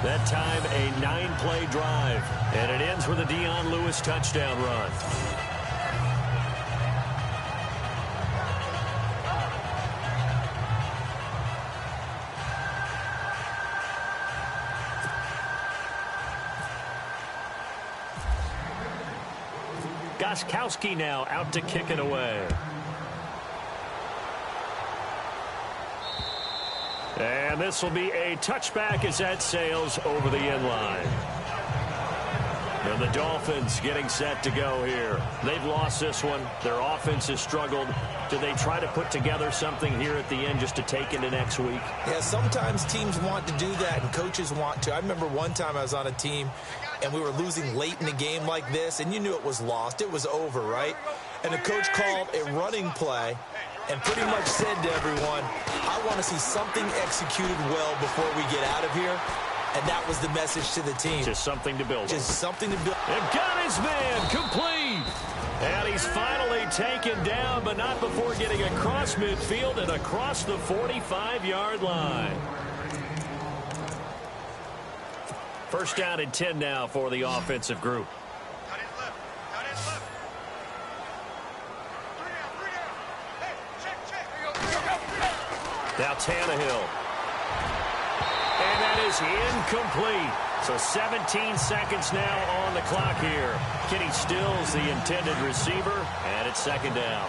That time, a 9-play drive. And it ends with a Dion Lewis touchdown run. Gostkowski now out to kick it away. And this will be a touchback as that sails over the end line. And the Dolphins getting set to go here. They've lost this one. Their offense has struggled. Do they try to put together something here at the end just to take into next week? Yeah, sometimes teams want to do that and coaches want to. I remember one time I was on a team and we were losing late in the game like this, and you knew it was lost. It was over, right? And the coach called a running play and pretty much said to everyone, I want to see something executed well before we get out of here. And that was the message to the team. Just something to build. Just something to build. And got his man complete. And he's finally taken down, but not before getting across midfield and across the 45-yard line. First down and 10 now for the offensive group. Now Tannehill. And that is incomplete. So 17 seconds now on the clock here. Kenny Stills, the intended receiver, and it's second down.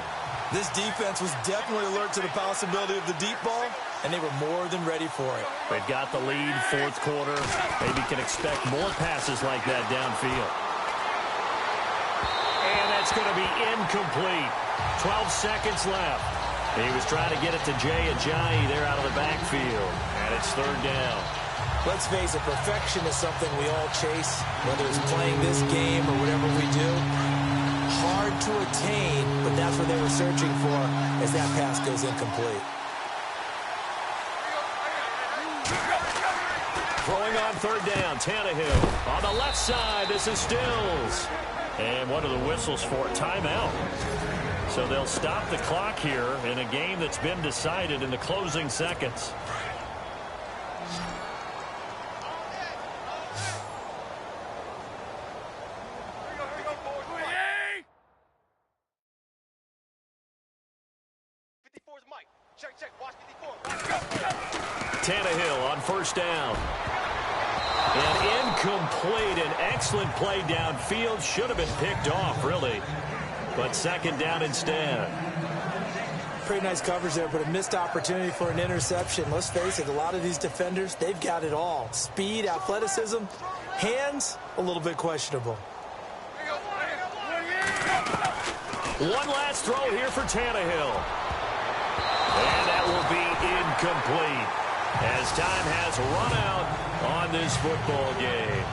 This defense was definitely alert to the possibility of the deep ball, and they were more than ready for it. They've got the lead, fourth quarter. Maybe can expect more passes like that downfield. And that's going to be incomplete. 12 seconds left. He was trying to get it to Jay Ajayi there out of the backfield. And it's third down. Let's face it, perfection is something we all chase, whether it's playing this game or whatever we do. Hard to attain, but that's what they were searching for as that pass goes incomplete. Throwing on third down, Tannehill. On the left side, this is Stills. And what are the whistles for? Timeout. So they'll stop the clock here in a game that's been decided in the closing seconds. Tannehill on first down. And incomplete. An excellent play downfield. Should have been picked off, really. But second down instead. Pretty nice coverage there, but a missed opportunity for an interception. Let's face it, a lot of these defenders, they've got it all. Speed, athleticism, hands, a little bit questionable. One last throw here for Tannehill. And that will be incomplete as time has run out on this football game.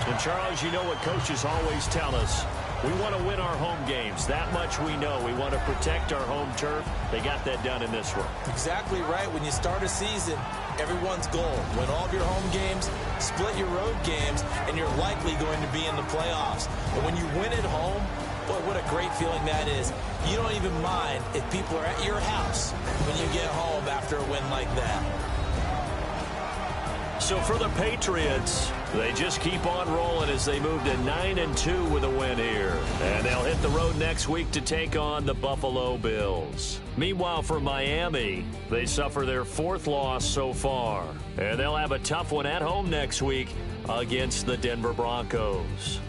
And Charles, you know what coaches always tell us. We want to win our home games. That much we know. We want to protect our home turf. They got that done in this one. Exactly right. When you start a season, everyone's goal, win all of your home games, split your road games, and you're likely going to be in the playoffs. But when you win at home, boy, what a great feeling that is. You don't even mind if people are at your house when you get home after a win like that. So for the Patriots, they just keep on rolling as they move to 9-2 with a win here. And they'll hit the road next week to take on the Buffalo Bills. Meanwhile, for Miami, they suffer their fourth loss so far. And they'll have a tough one at home next week against the Denver Broncos.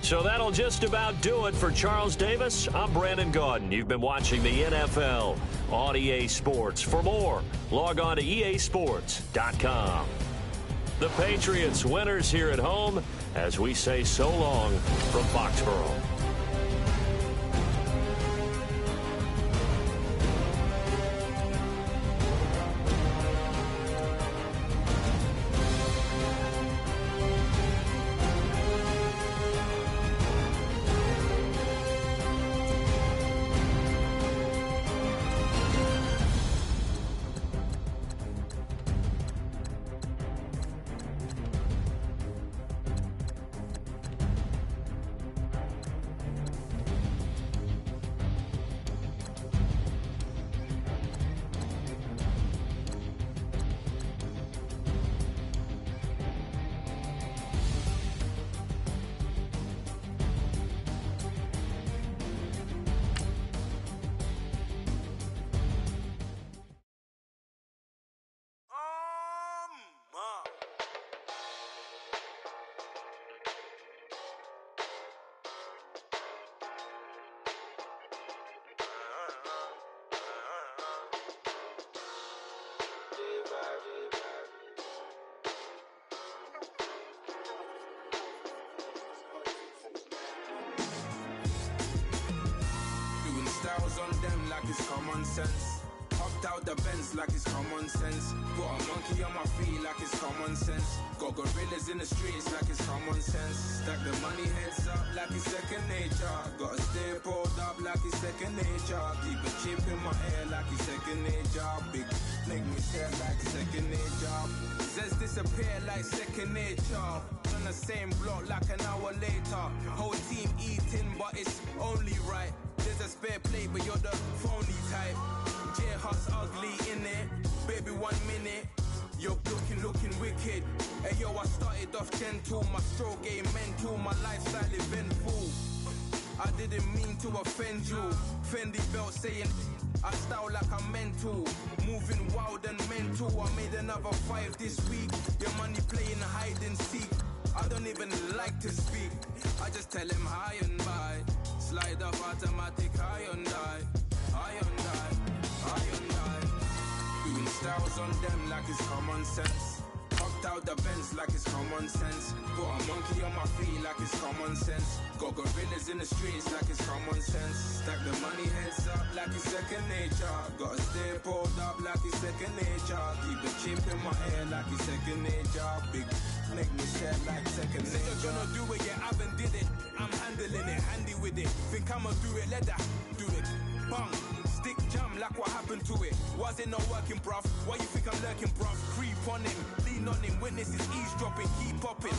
So that'll just about do it for Charles Davis. I'm Brandon Gaudin. You've been watching the NFL on EA Sports. For more, log on to easports.com. The Patriots winners here at home as we say so long from Foxborough. common sense. Hopped out the Benz like it's common sense. Got a monkey on my feet like it's common sense. Got gorillas in the streets like it's common sense. Stack the money heads up like it's second nature. Gotta stay pulled up like it's second nature. Keep a chip in my ear like it's second nature. Big make me stare like second nature. Says disappear like second nature. On the same block like an hour later. Whole team eating but it's only right. There's a spare plate but you're the phony type. J-Hut's ugly innit. Baby 1 minute. You're looking wicked. Hey yo, I started off gentle. My stroke game mental. My lifestyle eventful. I didn't mean to offend you. Fendi belt saying I style like I'm mental. Moving wild and mental. I made another 5 this week. Your money playing hide and seek. I don't even like to speak. I just tell him hi and bye. Slide off automatic high and die. High and die. High and die. Doing styles on them like it's common sense. Hopped out the Benz like it's common sense. Got a monkey on my feet like it's common sense. Got gorillas in the streets like it's common sense. Stack the money heads up like it's second nature. Gotta stay pulled up like it's second nature. Keep the chip in my ear like it's second nature. Big make me share like second nature. You're gonna do it, yeah, I haven't did it. I'm handling it, handy with it. Think I'ma do it, let that do it. Bang. Stick jam like what happened to it. Was it not working, bruv? Why you think I'm lurking, bruv? Creep on him, lean on him, witnesses eavesdropping, keep popping.